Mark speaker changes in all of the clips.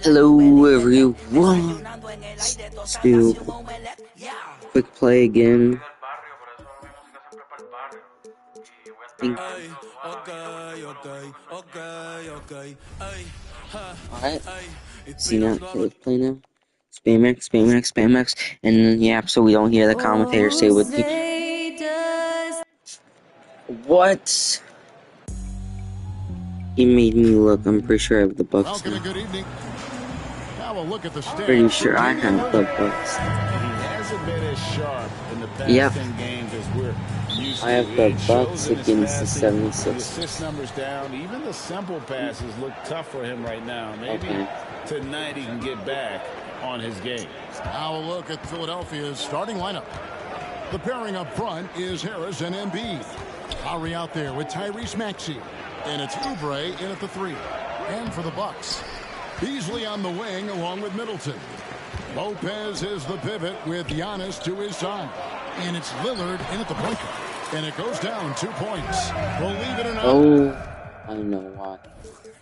Speaker 1: Hello everyone. Let's do quick play again. Alright. See now, let's play now. Spam X, Spam X, Spam X, and then yeah, so we don't hear the commentator say what he. What? He made me look. I'm pretty sure I have the Bucks now.
Speaker 2: Good evening. Now we'll look at the
Speaker 1: Pretty sure I have the Bucks. Yep. I have the Bucks against the 76ers.
Speaker 3: Assist numbers down. Even the simple passes look tough for him right now. Maybe tonight he can get back on his game.
Speaker 2: Now a look at Philadelphia's starting lineup. The pairing up front is Harris and Embiid. Lowry out there with Tyrese Maxey. And it's Oubre in at the 3. And for the Bucks, Beasley on the wing along with Middleton. Lopez is the pivot with Giannis to his side. And it's Lillard in at the point. And it goes down 2 points. Believe it or not.
Speaker 1: Oh, I know why.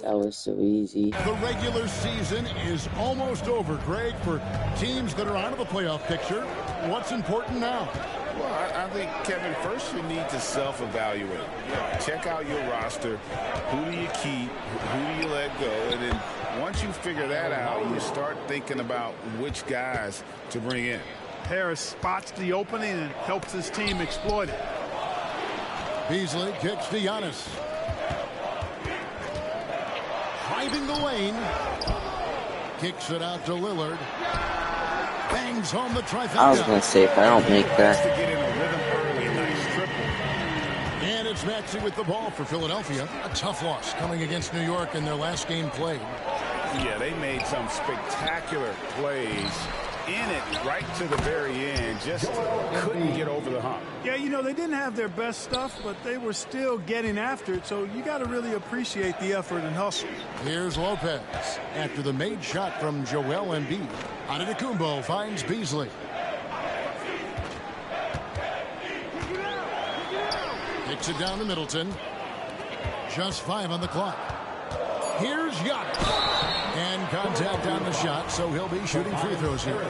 Speaker 1: That was so easy.
Speaker 2: The regular season is almost over, Greg, for teams that are out of the playoff picture. What's important now?
Speaker 3: Well, I think, Kevin, first you need to self-evaluate. Check out your roster. Who do you keep? Who do you let go? And then once you figure that out, you start thinking about which guys to bring in.
Speaker 4: Harris spots the opening and helps his team exploit it.
Speaker 2: Beasley kicks to Giannis. Driving the lane. Kicks it out to Lillard. Bangs home the trifecta.
Speaker 1: I was going to say, if I don't make that.
Speaker 2: And it's Maxey with the ball for Philadelphia. A tough loss coming against New York in their last game played.
Speaker 3: Yeah, they made some spectacular plays in it right to the very end. Just couldn't get over the hump.
Speaker 4: Yeah, you know, they didn't have their best stuff, but they were still getting after it. So you got to really appreciate the effort and hustle.
Speaker 2: Here's Lopez after the made shot from Joel Embiid. Antetokounmpo finds Beasley. Kicks it down to Middleton. Just 5 on the clock. Here's Giannis. And contact on the shot, so he'll be shooting free throws here.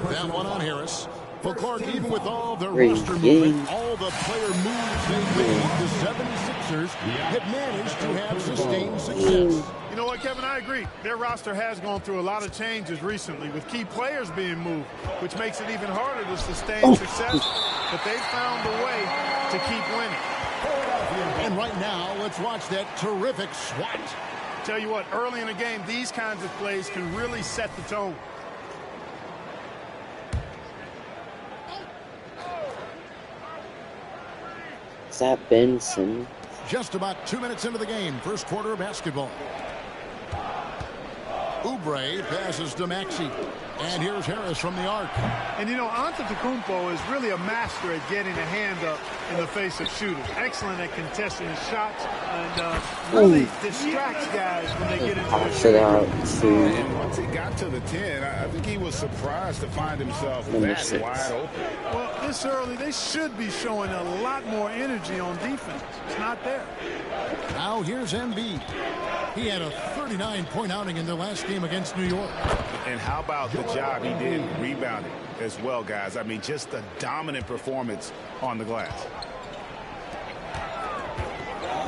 Speaker 2: That one on Harris. For Clark, even with all their roster movement, all the player moves they made, the 76ers have managed to have sustained success.
Speaker 4: You know what, Kevin, I agree. Their roster has gone through a lot of changes recently with key players being moved, which makes it even harder to sustain success. But they've found a way to keep winning.
Speaker 2: And right now, let's watch that terrific swat.
Speaker 4: Tell you what, early in the game, these kinds of plays can really set the tone.
Speaker 1: Is that Benson?
Speaker 2: Just about 2 minutes into the game, first quarter of basketball. Oubre passes to Maxey. And here's Harris from the arc.
Speaker 4: And, you know, Antetokounmpo is really a master at getting a hand up in the face of shooters. Excellent at contesting his shots and really distracts guys when they get into the shooting.
Speaker 3: And once he got to the 10, I think he was surprised to find himself that wide open.
Speaker 4: Well, this early, they should be showing a lot more energy on defense. It's not there.
Speaker 2: Now here's Embiid. He had a 39-point outing in their last game against New York.
Speaker 3: And how about the job he did rebounding as well, guys? I mean, just a dominant performance on the glass.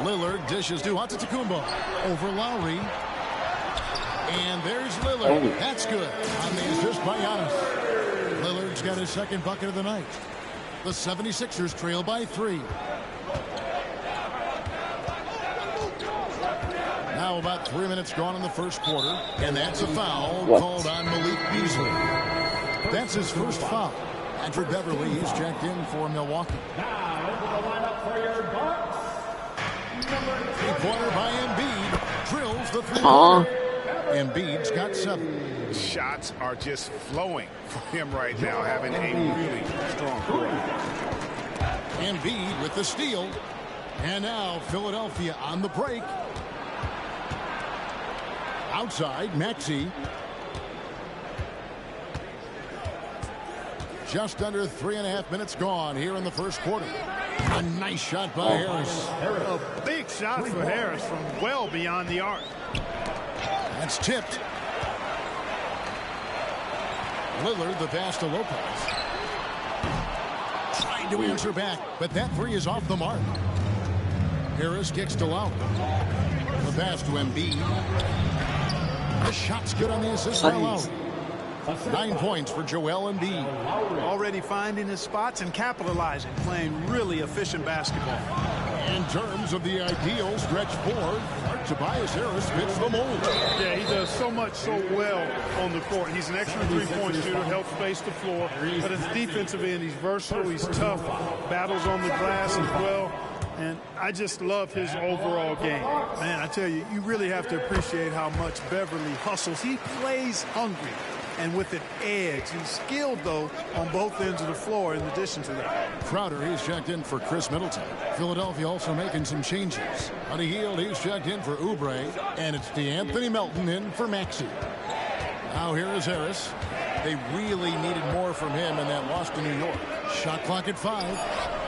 Speaker 2: Lillard dishes to Antetokounmpo over Lowry. And there's Lillard. That's good. On the assist by Giannis. Lillard's got his second bucket of the night. The 76ers trail by 3. Now about 3 minutes gone in the first quarter, and that's a foul called on Malik Beasley. That's his first foul. Andrew Beverly is checked in for Milwaukee.
Speaker 5: Now into the lineup for your Bucks.
Speaker 2: Three-pointer by Embiid. Drills the three-pointer. Embiid's got 7.
Speaker 3: Shots are just flowing for him right now, having a really strong quarter.
Speaker 2: Embiid with the steal. And now Philadelphia on the break. Outside, Maxey. Just under 3.5 minutes gone here in the first quarter. A nice shot by Harris.
Speaker 4: A big shot for Harris from well beyond the arc.
Speaker 2: That's tipped. Lillard, the pass to Lopez. Trying to answer back, but that three is off the mark. Harris kicks to Lowry. The pass to Embiid. The shot's good on the assist by Lowry. 9 points for Joel Embiid.
Speaker 4: Already finding his spots and capitalizing, playing really efficient basketball.
Speaker 2: In terms of the ideal stretch four, Tobias Harris fits the mold.
Speaker 4: Yeah, he does so much so well on the court. He's an excellent three-point shooter, helps space the floor. But at the defensive end, he's versatile, he's tough, battles on the glass as well. And I just love his overall game. Man, I tell you, you really have to appreciate how much Beverly hustles. He plays hungry and with an edge. He's skilled, though, on both ends of the floor in addition to that.
Speaker 2: Crowder, he's checked in for Chris Middleton. Philadelphia also making some changes. On Hield, he's checked in for Oubre. And it's DeAnthony Melton in for Maxey. Now here is Harris. They really needed more from him in that loss to New York. Shot clock at 5.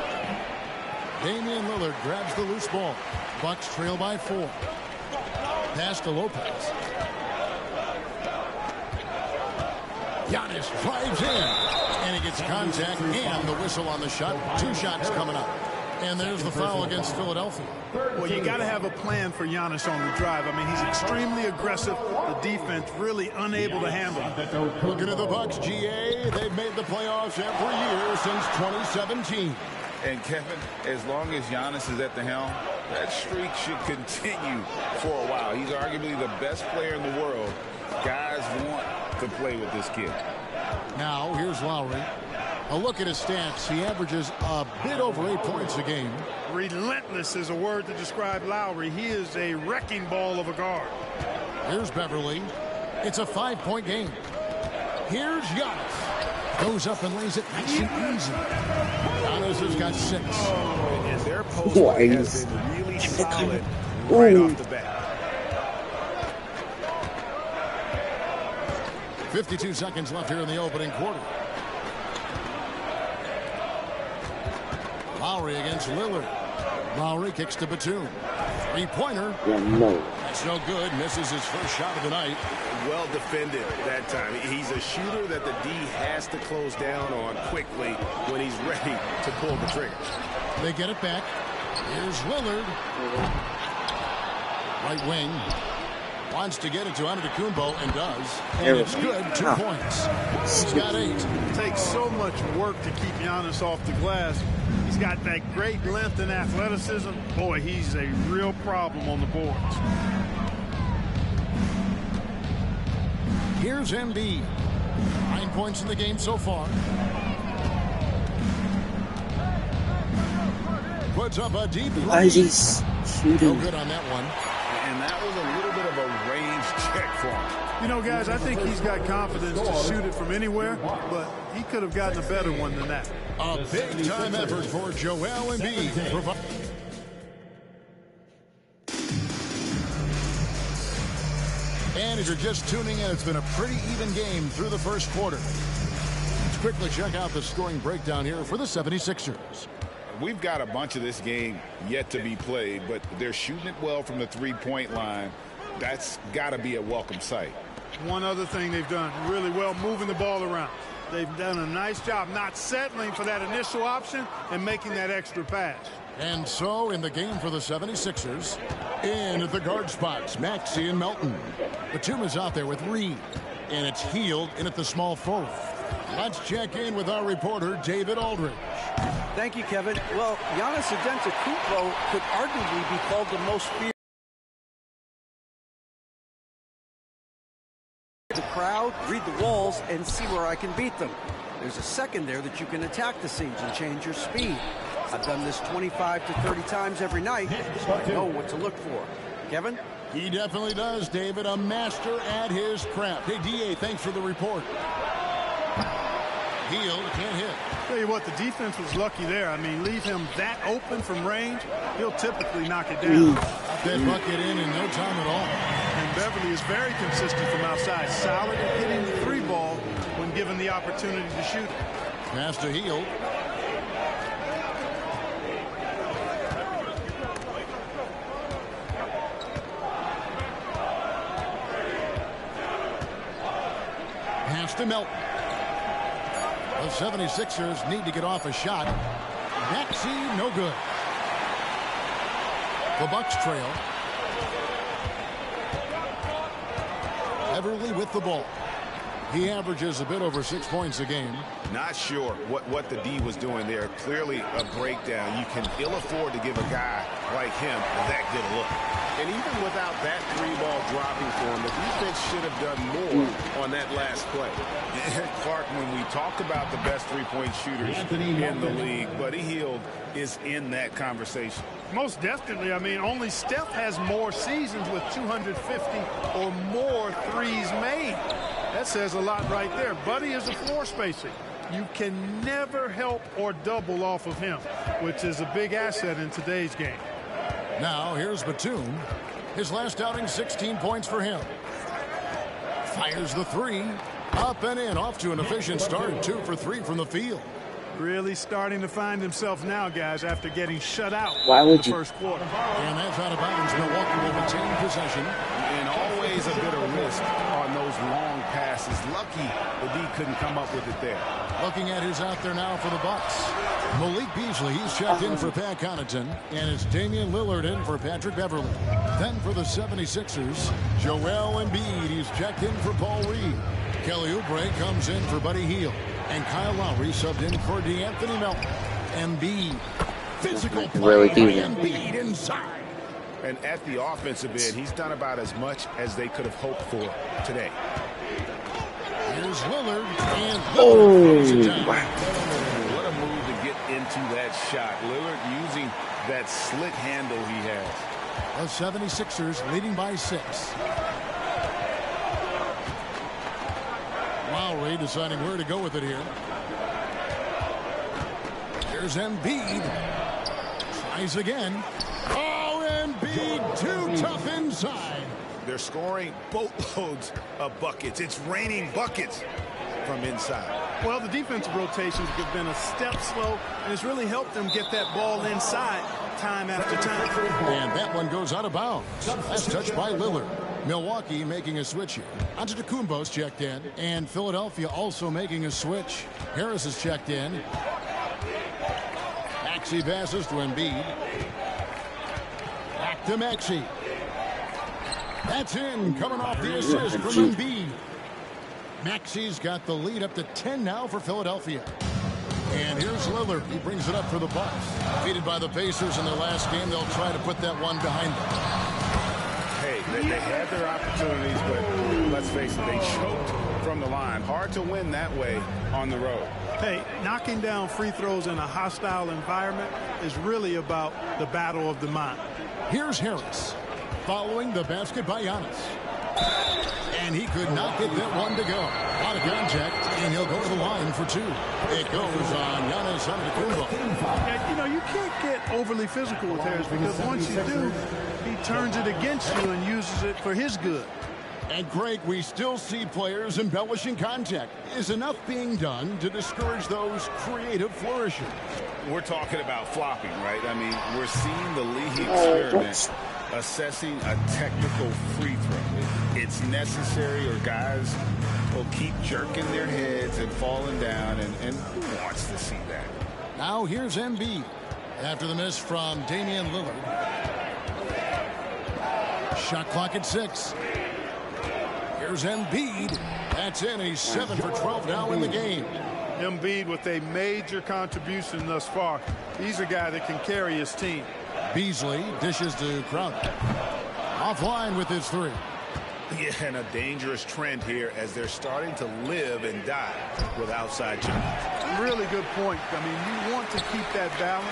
Speaker 2: Damian Lillard grabs the loose ball. Bucks trail by 4. Pass to Lopez. Giannis drives in. And he gets contact and the whistle on the shot. 2 shots coming up. And there's the foul against Philadelphia.
Speaker 4: Well, you got to have a plan for Giannis on the drive. I mean, he's extremely aggressive. The defense really unable to handle him.
Speaker 2: Looking at the Bucks, GA, they've made the playoffs every year since 2017.
Speaker 3: And Kevin, as long as Giannis is at the helm, that streak should continue for a while. He's arguably the best player in the world. Guys want to play with this kid.
Speaker 2: Now, here's Lowry. A look at his stats. He averages a bit over 8 points a game.
Speaker 4: Relentless is a word to describe Lowry. He is a wrecking ball of a guard.
Speaker 2: Here's Beverly. It's a 5-point game. Here's Giannis. Goes up and lays it nice and easy. Giannis has got 6.
Speaker 3: And their post play has been really solid right off the bat.
Speaker 2: 52 seconds left here in the opening quarter. Lowry against Lillard. Lowry kicks to Batum. 3-pointer.
Speaker 1: Yeah, no.
Speaker 2: That's no good. Misses his first shot of the night.
Speaker 3: Well defended that time. He's a shooter that the D has to close down on quickly when he's ready to pull the trigger.
Speaker 2: They get it back. Here's Lillard. Right wing. Wants to get it to Antetokounmpo and does. And it's good. 2 points. He's got 8.
Speaker 4: It takes so much work to keep Giannis off the glass. He's got that great length and athleticism. Boy, he's a real problem on the boards.
Speaker 2: Here's Embiid. 9 points in the game so far. Puts up a deep three.
Speaker 1: Why is he
Speaker 2: No
Speaker 1: shooting?
Speaker 2: good on that one.
Speaker 3: And that was a little bit of a range check for him.
Speaker 4: You know, guys, I think he's got confidence to shoot it from anywhere, but he could have gotten a better one than that.
Speaker 2: A big-time effort for Joel Embiid. And if you're just tuning in, it's been a pretty even game through the first quarter. Let's quickly check out the scoring breakdown here for the 76ers.
Speaker 3: We've got a bunch of this game yet to be played, but they're shooting it well from the three-point line. That's got to be a welcome sight.
Speaker 4: One other thing they've done really well, moving the ball around. They've done a nice job not settling for that initial option and making that extra pass.
Speaker 2: And so in the game for the 76ers, in at the guard spots, Maxey and Melton. Batum is out there with Reed, and it's Hield in at the small forward. Let's check in with our reporter, David Aldridge.
Speaker 6: Thank you, Kevin. Well, Giannis Antetokounmpo could arguably be called the most feared. The crowd, read the walls, and see where I can beat them. There's a second there that you can attack the Siege and change your speed. I've done this 25 to 30 times every night, so I know what to look for. Kevin?
Speaker 2: He definitely does, David. A master at his craft. Hey, D.A., thanks for the report. Hield can't hit.
Speaker 4: Tell you what, the defense was lucky there. I mean, leave him that open from range, he'll typically knock it down.
Speaker 2: That bucket in no time at all.
Speaker 4: And Beverly is very consistent from outside, solid at hitting the three ball when given the opportunity to shoot it.
Speaker 2: Pass to Hield. Pass to Melton. The 76ers need to get off a shot. Maxey, no good. The Bucks trail. Everly with the ball. He averages a bit over 6 points a game.
Speaker 3: Not sure what the D was doing there. Clearly a breakdown. You can ill afford to give a guy like him that good a look. And even without that 3-ball dropping for him, the defense should have done more on that last play. Clark, when we talk about the best three-point shooters in the league, Buddy Hield is in that conversation.
Speaker 4: Most definitely. I mean, only Steph has more seasons with 250 or more threes made. That says a lot right there. Buddy is a floor spacer. You can never help or double off of him, which is a big asset in today's game.
Speaker 2: Now here's Batum. His last outing, 16 points for him. Fires the three. Up and in. Off to an efficient start. 2 for 3 from the field.
Speaker 4: Really starting to find himself now, guys, after getting shut out
Speaker 1: in
Speaker 4: the first quarter.
Speaker 2: And that's out of bounds. Milwaukee will retain possession.
Speaker 3: And always a bit of risk on those long passes. Lucky the D couldn't come up with it there.
Speaker 2: Looking at who's out there now for the Bucks. Malik Beasley, he's checked in for Pat Connaughton. And it's Damian Lillard in for Patrick Beverly. Then for the 76ers, Joel Embiid, he's checked in for Paul Reed. Kelly Oubre comes in for Buddy Hield. And Kyle Lowry subbed in for DeAnthony Melton. Embiid. Physical play by Embiid inside.
Speaker 3: And at the offensive end, he's done about as much as they could have hoped for today.
Speaker 2: Here's Lillard. And Lillard
Speaker 3: What a move to get into that shot. Lillard using that slick handle he has.
Speaker 2: The 76ers leading by 6. Lowry deciding where to go with it here. Here's Embiid. Tries again. Oh, Embiid too tough inside.
Speaker 3: They're scoring boatloads of buckets. It's raining buckets from inside.
Speaker 4: Well, the defensive rotations have been a step slow, and it's really helped them get that ball inside time after time.
Speaker 2: And that one goes out of bounds. That's touched by Lillard. Milwaukee making a switch here. Antetokounmpo's checked in, and Philadelphia also making a switch. Harris is checked in. Maxey passes to Embiid. Back to Maxey. That's in, coming off the assist from Embiid. Maxey's got the lead up to 10 now for Philadelphia. And here's Lillard. He brings it up for the Bucks. Defeated by the Pacers in their last game, they'll try to put that one behind them.
Speaker 3: They had their opportunities, but let's face it, they choked from the line. Hard to win that way on the road.
Speaker 4: Hey, knocking down free throws in a hostile environment is really about the battle of the mind.
Speaker 2: Here's Harris, following the basket by Giannis. And he could not get that one to go. A lot of contact, and he'll go to the line for 2. It goes on Giannis Antetokounmpo.
Speaker 4: You know, you can't get overly physical with Harris because once you do, he turns it against you and uses it for his good.
Speaker 2: And Greg, we still see players embellishing contact. Is enough being done to discourage those creative flourishes?
Speaker 3: We're talking about flopping, right? I mean, we're seeing the league experiment assessing a technical free throw. It's necessary, or guys will keep jerking their heads and falling down, and who wants to see that?
Speaker 2: Now here's Embiid after the miss from Damian Lillard. Shot clock at 6. Here's Embiid. That's in. He's 7 for 12 now in the game.
Speaker 4: Embiid with a major contribution thus far. He's a guy that can carry his team.
Speaker 2: Beasley dishes to Crowder. Offline with his 3.
Speaker 3: Yeah, and a dangerous trend here as they're starting to live and die with outside jumpers.
Speaker 4: Really good point. I mean, you want to keep that balance,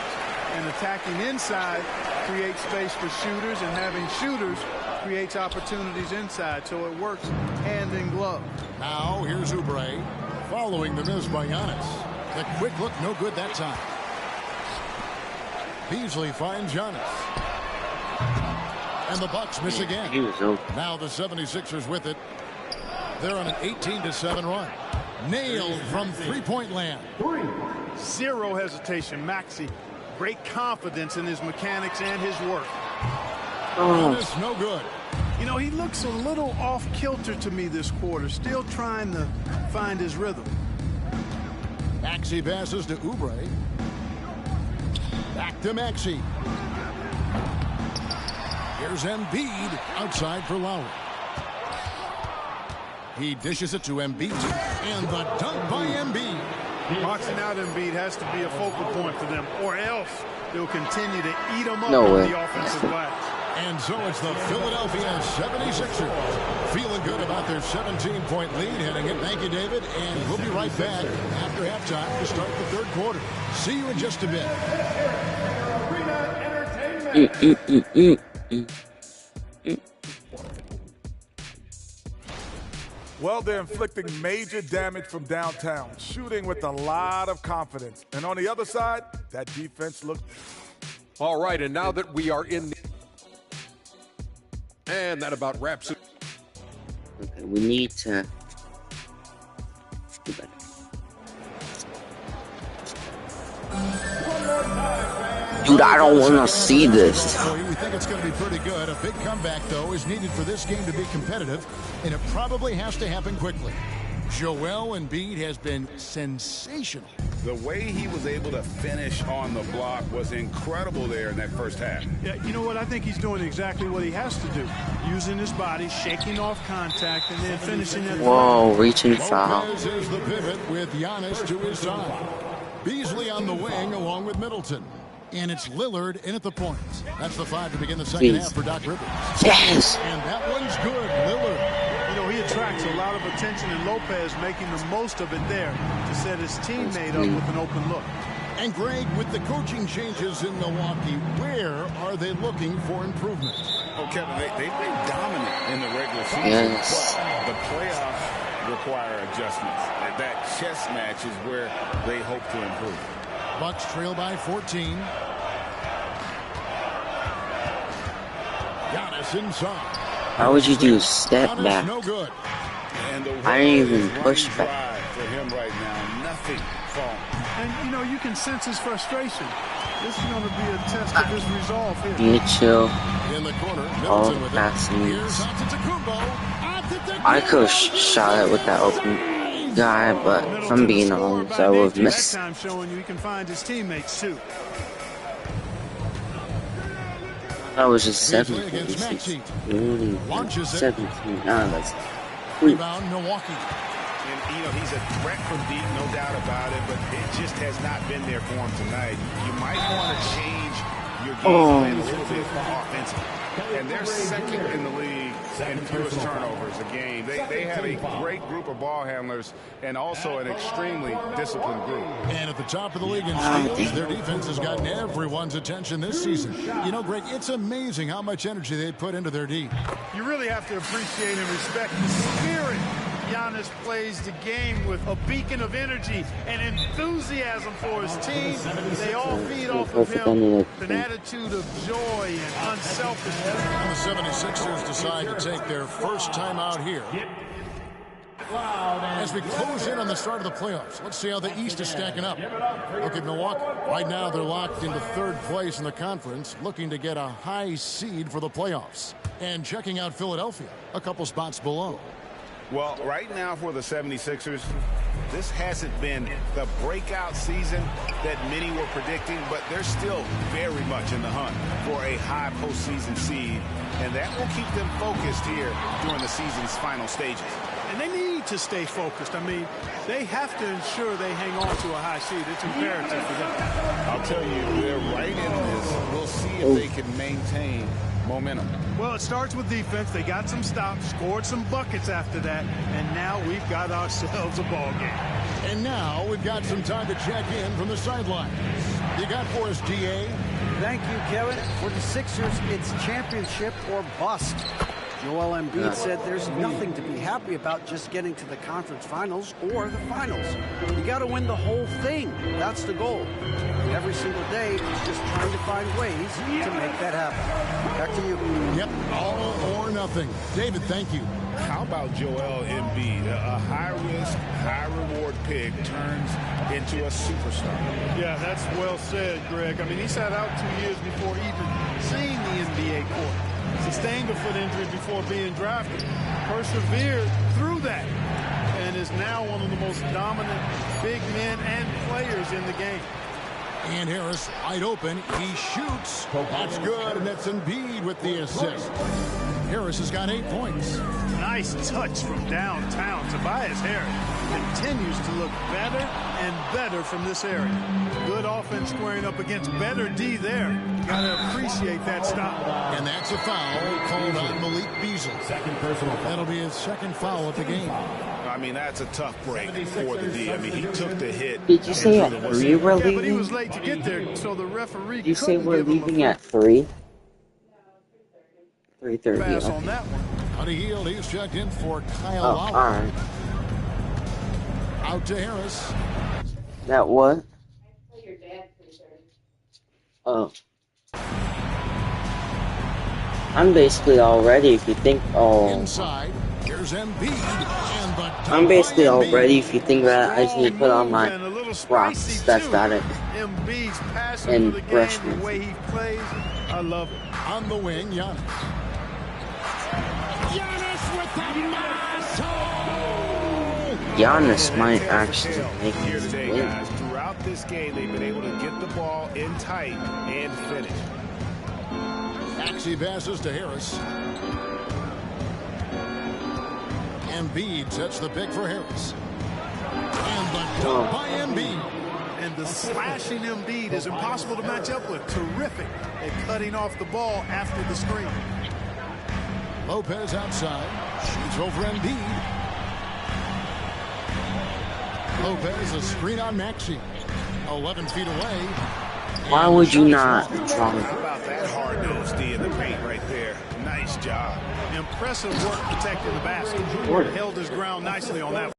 Speaker 4: and attacking inside creates space for shooters, and having shooters creates opportunities inside, so it works hand in glove.
Speaker 2: Now here's Oubre following the miss by Giannis. The quick look, no good that time. Beasley finds Giannis. And the Bucks miss again. Now the 76ers with it. They're on an 18-7 run. Nailed from three-point land.
Speaker 4: Zero hesitation. Maxey, great confidence in his mechanics and his work.
Speaker 2: Giannis, no good.
Speaker 4: You know, he looks a little off kilter to me this quarter, still trying to find his rhythm.
Speaker 2: Maxey passes to Oubre. Back to Maxey. Here's Embiid outside for Lowry. He dishes it to Embiid. And the dunk by Embiid.
Speaker 4: Boxing out Embiid has to be a focal point for them, or else they'll continue to eat them up
Speaker 1: No
Speaker 4: on
Speaker 1: way.
Speaker 4: the offensive glass.
Speaker 2: And so it's the Philadelphia 76ers feeling good about their 17-point lead heading in. Thank you, David. And we'll be right back after halftime to start the third quarter. See you in just a bit.
Speaker 7: Well, they're inflicting major damage from downtown, shooting with a lot of confidence. And on the other side, that defense looked...
Speaker 8: All right, and now that we are in the... And that about wraps it.
Speaker 1: Okay, we need to do better. Dude, I don't want to see this.
Speaker 2: We think it's going to be pretty good. A big comeback, though, is needed for this game to be competitive, and it probably has to happen quickly. Joel Embiid has been sensational.
Speaker 3: The way he was able to finish on the block was incredible there in that first half.
Speaker 4: Yeah, you know what? I think he's doing exactly what he has to do. Using his body, shaking off contact, and then finishing at the
Speaker 1: Whoa, reaching foul.
Speaker 2: Lopez is the pivot with Giannis to his side. Beasley on the wing along with Middleton. And it's Lillard in at the point. That's the 5 to begin the second half for Doc Rivers.
Speaker 1: Yes!
Speaker 2: And that one's good. Lillard.
Speaker 4: You know, he attracts a lot of attention, and Lopez making the most of it there to set his teammate up with an open look.
Speaker 2: And Greg, with the coaching changes in Milwaukee, where are they looking for improvement?
Speaker 3: Oh, Kevin, they've been dominant in the regular season,
Speaker 1: Yes.
Speaker 3: but the playoffs require adjustments. That chess match is where they hope to improve.
Speaker 2: Bucks trail by 14. Giannis inside.
Speaker 1: How would you do step
Speaker 2: Giannis
Speaker 1: back?
Speaker 2: no good.
Speaker 3: And the
Speaker 1: I didn't even
Speaker 3: running
Speaker 1: push back.
Speaker 3: drive for him right now. Nothing falling.
Speaker 4: And, you know, you can sense his frustration. This is going to be a test of his resolve here.
Speaker 1: Mitchell.
Speaker 2: In the corner,
Speaker 1: All
Speaker 2: Middleton with it.
Speaker 1: passing.
Speaker 2: Here's Antetokounmpo. Antetokounmpo.
Speaker 1: I could have shot it with that open guy, but if I'm being honest, I would have missed.
Speaker 4: That time showing you he can find his teammates, too.
Speaker 1: I was just
Speaker 2: Beasley
Speaker 1: 17.
Speaker 2: against Maxey.
Speaker 1: Really?
Speaker 2: Launches it.
Speaker 1: 17. Nah, that's...
Speaker 2: Rebound, Milwaukee.
Speaker 3: And, you know, he's a threat from deep, no doubt about it, but it just has not been there for him tonight. You might want to change your game plan a little bit offensively. And they're second in the league in fewest turnovers a game. They have a great group of ball handlers and also an extremely disciplined group.
Speaker 2: And at the top of the league in steals, their defense has gotten everyone's attention this season. You know, Greg, it's amazing how much energy they put into their D.
Speaker 4: You really have to appreciate and respect the spirit Giannis plays the game with, a beacon of energy and enthusiasm for his team. They all feed off of him with an attitude of joy and unselfishness.
Speaker 2: And the 76ers decide to take their first time out here. As we close in on the start of the playoffs, let's see how the East is stacking up. Look at Milwaukee. Right now, they're locked into third place in the conference, looking to get a high seed for the playoffs. And checking out Philadelphia, a couple spots below.
Speaker 3: Well, right now for the 76ers, this hasn't been the breakout season that many were predicting, but they're still very much in the hunt for a high postseason seed, and that will keep them focused here during the season's final stages.
Speaker 4: And they need to stay focused. I mean, they have to ensure they hang on to a high seed. It's imperative for them.
Speaker 3: I'll tell you, they're right in this. We'll see if they can maintain momentum.
Speaker 4: Well, it starts with defense. They got some stops, scored some buckets after that, and now we've got ourselves a ball game.
Speaker 2: And now we've got some time to check in from the sidelines. You got for us, DA?
Speaker 6: Thank you, Kevin. For the Sixers, it's championship or bust. Joel Embiid said there's nothing to be happy about just getting to the conference finals or the finals. You got to win the whole thing. That's the goal. And every single day, he's just trying to find ways to make that happen. Back to you.
Speaker 2: Yep, all or nothing. David, thank you.
Speaker 3: How about Joel Embiid? A high-risk, high-reward pick turns into a superstar.
Speaker 4: Yeah, that's well said, Greg. I mean, he sat out 2 years before even seeing the NBA court. Sustained a foot injury before being drafted. Persevered through that. And is now one of the most dominant big men and players in the game.
Speaker 2: And Harris wide open. He shoots. That's good, and that's Embiid with the assist. Harris has got 8 points.
Speaker 4: Nice touch from downtown. Tobias Harris continues to look better and better from this area. Good offense squaring up against better D there. You got to appreciate that stop.
Speaker 2: And that's a foul called on Malik Beasley. Second personal foul. That'll be his second foul of the game.
Speaker 3: I mean, that's a tough break for the D. I mean, he took the hit.
Speaker 1: Did you say at 3 we're
Speaker 4: Yeah, but he
Speaker 1: leaving?
Speaker 4: was late to get there, so the referee
Speaker 1: Did you say
Speaker 4: couldn't
Speaker 1: we're
Speaker 4: give him a
Speaker 1: leaving at 3? 3:30.
Speaker 4: pass on
Speaker 1: Okay.
Speaker 4: that one.
Speaker 2: On a yield, he's checked in for Kyle
Speaker 1: Oh,
Speaker 2: Lowry.
Speaker 1: alright.
Speaker 2: Out to Harris.
Speaker 1: That what? Oh. I'm basically all ready if you think,
Speaker 2: Inside. Here's Embiid. And the dunk
Speaker 1: I'm basically
Speaker 2: by
Speaker 1: all
Speaker 2: Embiid.
Speaker 1: ready if you think that I just need to put on my
Speaker 4: And a little
Speaker 1: rocks.
Speaker 4: spicy,
Speaker 1: That's
Speaker 4: too.
Speaker 1: about it.
Speaker 4: Embiid's passion
Speaker 1: And
Speaker 4: for the game,
Speaker 1: freshmen.
Speaker 4: the way he plays, I love it.
Speaker 2: On the wing, Giannis. Giannis with the muscle!
Speaker 1: Giannis might actually make
Speaker 3: Here
Speaker 1: this
Speaker 3: today,
Speaker 1: win.
Speaker 3: guys. Throughout this game, they've been able to get the ball in tight and finish.
Speaker 2: Maxey passes to Harris. Embiid sets the pick for Harris. And the dunk by Embiid.
Speaker 4: And the slashing Embiid is impossible to match up with. Terrific at cutting off the ball after the screen.
Speaker 2: Lopez outside. Shoots over Embiid. Lopez, a screen on Maxey. 11 feet away.
Speaker 1: Why
Speaker 2: And
Speaker 1: would
Speaker 2: the
Speaker 1: you
Speaker 2: shot is
Speaker 1: not
Speaker 2: good.
Speaker 1: draw?
Speaker 3: How about that hard-nosed D in the paint right there? Nice job.
Speaker 4: Impressive work protecting the basket. Held his ground nicely on that.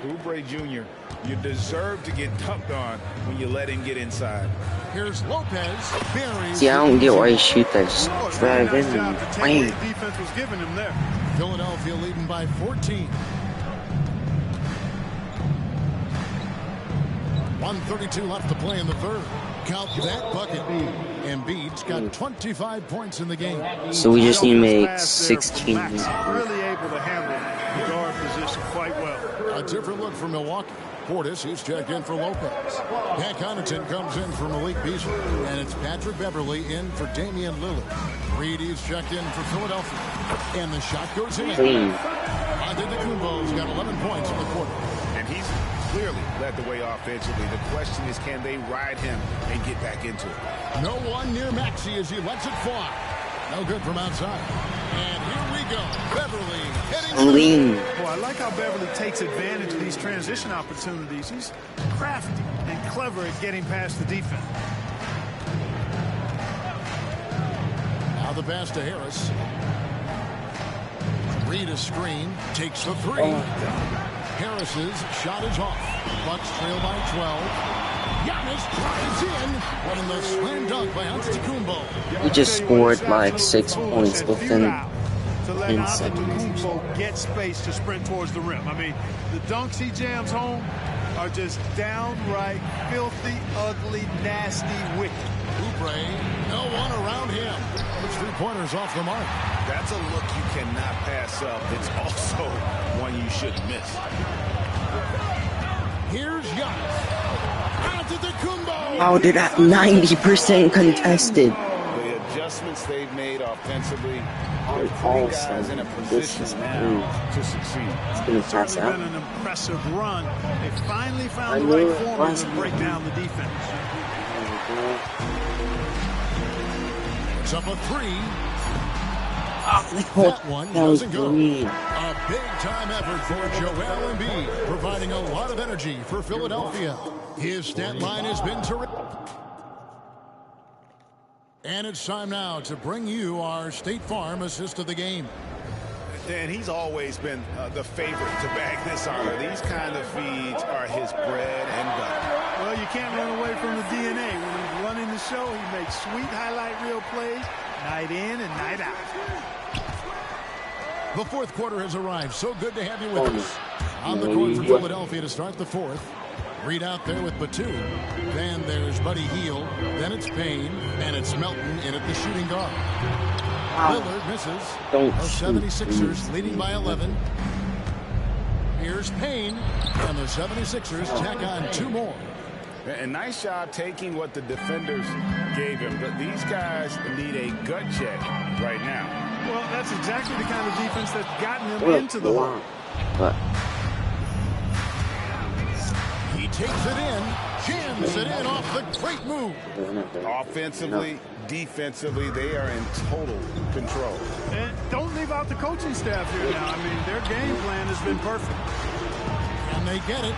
Speaker 3: Oubre Jr., you deserve to get dunked on when you let him get inside.
Speaker 2: Here's Lopez. Buries.
Speaker 1: See, I don't get why you shoot that. Just
Speaker 4: Oh,
Speaker 1: drive
Speaker 4: nice
Speaker 1: in
Speaker 4: job
Speaker 1: and
Speaker 4: to take
Speaker 1: bang.
Speaker 4: what the defense was giving him there.
Speaker 2: Philadelphia leading by 14. 1:32 left to play in the third. Count that bucket. Embiid's got 25 points in the game.
Speaker 1: So we just need to make
Speaker 4: Pass there from
Speaker 1: 16.
Speaker 4: Max. Really able to handle the guard position quite well.
Speaker 2: A different look for Milwaukee. Portis, he's checked in for Lopez. Pat Connaughton comes in for Malik Beasley. And it's Patrick Beverly in for Damian Lillard. Reed, he's checked in for Philadelphia. And the shot goes in.
Speaker 1: Clean.
Speaker 2: Antetokounmpo's got 11 points in the quarter.
Speaker 3: And he's clearly led the way offensively. The question is, can they ride him and get back into it?
Speaker 2: No one near Maxey as he lets it fly. No good from outside. And here we go. Beverly heading
Speaker 1: Clean.
Speaker 4: Well, I like how Beverly takes advantage of these transition opportunities. He's crafty and clever at getting past the defense.
Speaker 2: Now the pass to Harris. Reed a screen. Takes the three. Harris's shot is off. Bucks trail by 12. Giannis drives in. Winning the slam dunk by Antetokounmpo.
Speaker 1: He just scored like 6 points
Speaker 4: Few
Speaker 1: within
Speaker 4: fouls to let
Speaker 1: 10 seconds.
Speaker 4: Antetokounmpo get space to sprint towards the rim. I mean, the dunks he jams home are just downright filthy, ugly, nasty, wicked.
Speaker 2: Oubre, no one around him. Puts 3 pointers off the mark.
Speaker 3: That's a look you cannot pass up. It's also one you shouldn't miss.
Speaker 2: Here's Giannis. Antetokounmpo.
Speaker 1: How did that 90% contested?
Speaker 3: The adjustments they've made offensively are
Speaker 1: All
Speaker 3: putting guys in a
Speaker 1: sudden, this is
Speaker 3: position now to succeed.
Speaker 1: It's gonna pass
Speaker 4: Certainly
Speaker 1: out.
Speaker 4: been an impressive run. They finally
Speaker 1: I
Speaker 4: found the
Speaker 1: knew
Speaker 4: right
Speaker 1: it
Speaker 4: formula
Speaker 1: was.
Speaker 4: to break down the defense.
Speaker 2: It's up a 3.
Speaker 1: That
Speaker 2: one
Speaker 1: was
Speaker 2: doesn't go.
Speaker 1: green.
Speaker 2: A big-time effort for Joel Embiid, providing a lot of energy for Philadelphia. His stat line has been terrific. And it's time now to bring you our State Farm assist of the game.
Speaker 3: And he's always been the favorite to bag this honor. These kind of feeds are his bread and butter.
Speaker 4: Well, you can't run away from the DNA. When he's running the show, he makes sweet highlight reel plays night in and night out.
Speaker 2: The fourth quarter has arrived. So good to have you with us. On the court for Philadelphia to start the fourth. Reed out there with Batum. Then there's Buddy Hield. Then it's Payne. And it's Melton in at the shooting guard. Lillard misses.
Speaker 1: Don't
Speaker 2: The
Speaker 1: shoot,
Speaker 2: 76ers leading by 11. Here's Payne, and the 76ers tack on 2 more.
Speaker 3: A nice job taking what the defenders gave him, but these guys need a gut check right now.
Speaker 4: Well, that's exactly the kind of defense that's gotten him into the hole.
Speaker 1: But
Speaker 2: He takes it in, jams it in off the great move.
Speaker 3: Offensively, defensively, they are in total control.
Speaker 4: And don't leave out the coaching staff here now. I mean, their game plan has been perfect.
Speaker 2: And they get it.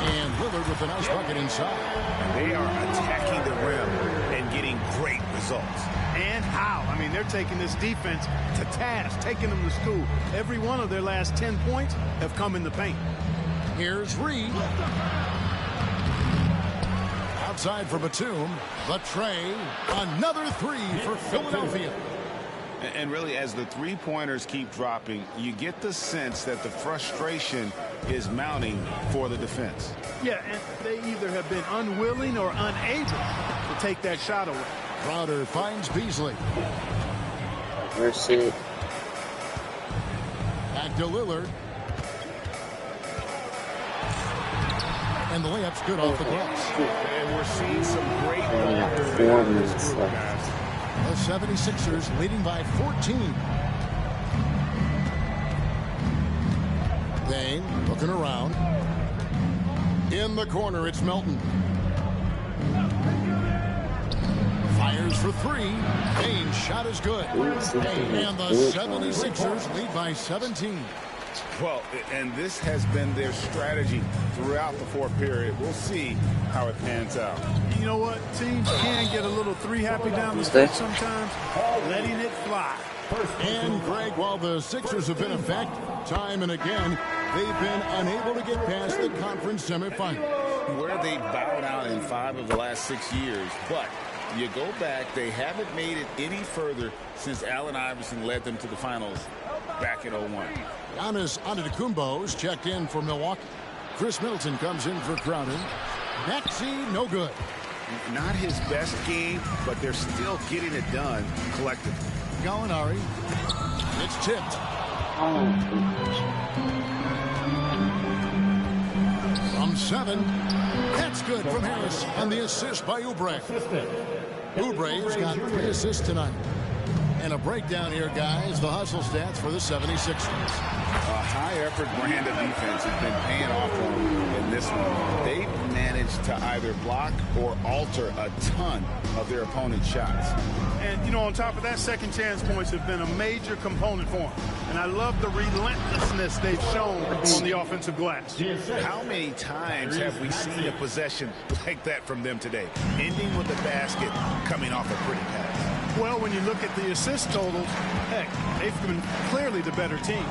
Speaker 2: And Lillard with a nice bucket inside.
Speaker 3: They are attacking the rim and getting great results.
Speaker 4: And how? I mean, they're taking this defense to task, taking them to school. Every one of their last 10 points have come in the paint.
Speaker 2: Here's Reed. Outside for Batum. The tray. Another 3 for Philadelphia.
Speaker 3: And really, as the three-pointers keep dropping, you get the sense that the frustration is mounting for the defense.
Speaker 4: Yeah, and they either have been unwilling or unable to take that shot away.
Speaker 2: Crowder finds Beasley.
Speaker 1: Mercy.
Speaker 2: Back to Lillard. And the layup's good off the glass.
Speaker 3: And we're seeing some great
Speaker 1: got
Speaker 3: ball
Speaker 1: 4
Speaker 3: movement in this
Speaker 1: minutes
Speaker 3: group,
Speaker 1: left.
Speaker 3: guys.
Speaker 2: The 76ers leading by 14. Payne looking around. In the corner, it's Melton. Fires for 3. Payne's shot is good. And the 76ers lead by 17.
Speaker 3: Well, and this has been their strategy throughout the fourth period. We'll see how it pans out.
Speaker 4: You know what? Teams can get a little three-happy down the stretch sometimes, letting it fly.
Speaker 2: And, Greg, while the Sixers have been a fact time and again, they've been unable to get past the conference semifinal.
Speaker 3: Where they bowed out in 5 of the last 6 years, but you go back, they haven't made it any further since Allen Iverson led them to the finals back in 01.
Speaker 2: Giannis Antetokounmpo's checked in for Milwaukee. Chris Middleton comes in for Crowder. Maxey, no good.
Speaker 3: Not his best game, but they're still getting it done collectively.
Speaker 2: Gallinari. It's tipped. From 7. That's good from Harris. And the assist by Oubre. Oubre's got 3 assists tonight. And a breakdown here, guys. The hustle stats for the 76ers.
Speaker 3: A high-effort brand of defense has been paying off for them in this one. They've managed to either block or alter a ton of their opponent's shots.
Speaker 4: And, you know, on top of that, second chance points have been a major component for them. And I love the relentlessness they've shown on the offensive glass.
Speaker 3: How many times have we seen a possession like that from them today? Ending with a basket, coming off a pretty pass.
Speaker 4: Well, when you look at the assist totals, heck, they've been clearly the better team.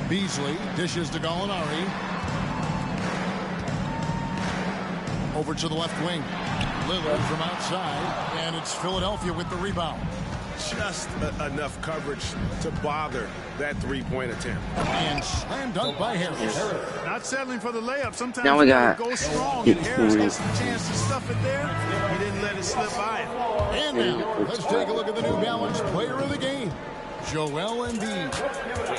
Speaker 2: Beasley dishes to Gallinari. Over to the left wing. Lillard from outside, and it's Philadelphia with the rebound.
Speaker 3: Just enough coverage to bother that three-point attempt.
Speaker 2: And slam dunk by Harris.
Speaker 4: Not settling for the layup. Sometimes
Speaker 1: now we got
Speaker 4: go strong, and Harris gets the chance to stuff it there. He didn't let it slip by him.
Speaker 2: And now, let's take a look at the New Balance player of the game, Joel Embiid.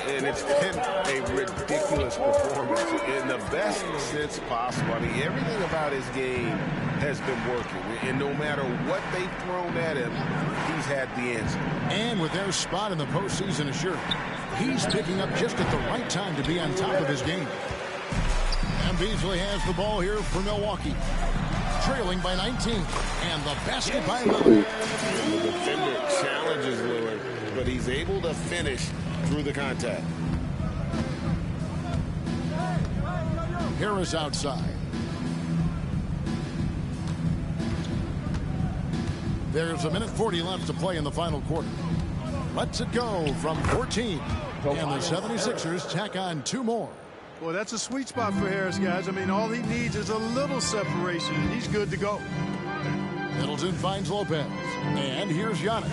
Speaker 3: And it's been a ridiculous performance in the best sense possible. I mean, everything about his game has been working. And no matter what they've thrown at him, he's had the answer.
Speaker 2: And with their spot in the postseason assured, he's picking up just at the right time to be on top of his game. And Beasley has the ball here for Milwaukee. Trailing by 19. And the basket by Lillard.
Speaker 3: The defender challenges Lillard, but he's able to finish through the contact.
Speaker 2: Harris outside. There's 1:40 left to play in the final quarter. Let's it go from 14. And the 76ers tack on 2 more.
Speaker 4: Well, that's a sweet spot for Harris, guys. I mean, all he needs is a little separation, and he's good to go.
Speaker 2: Middleton finds Lopez. And here's Giannis.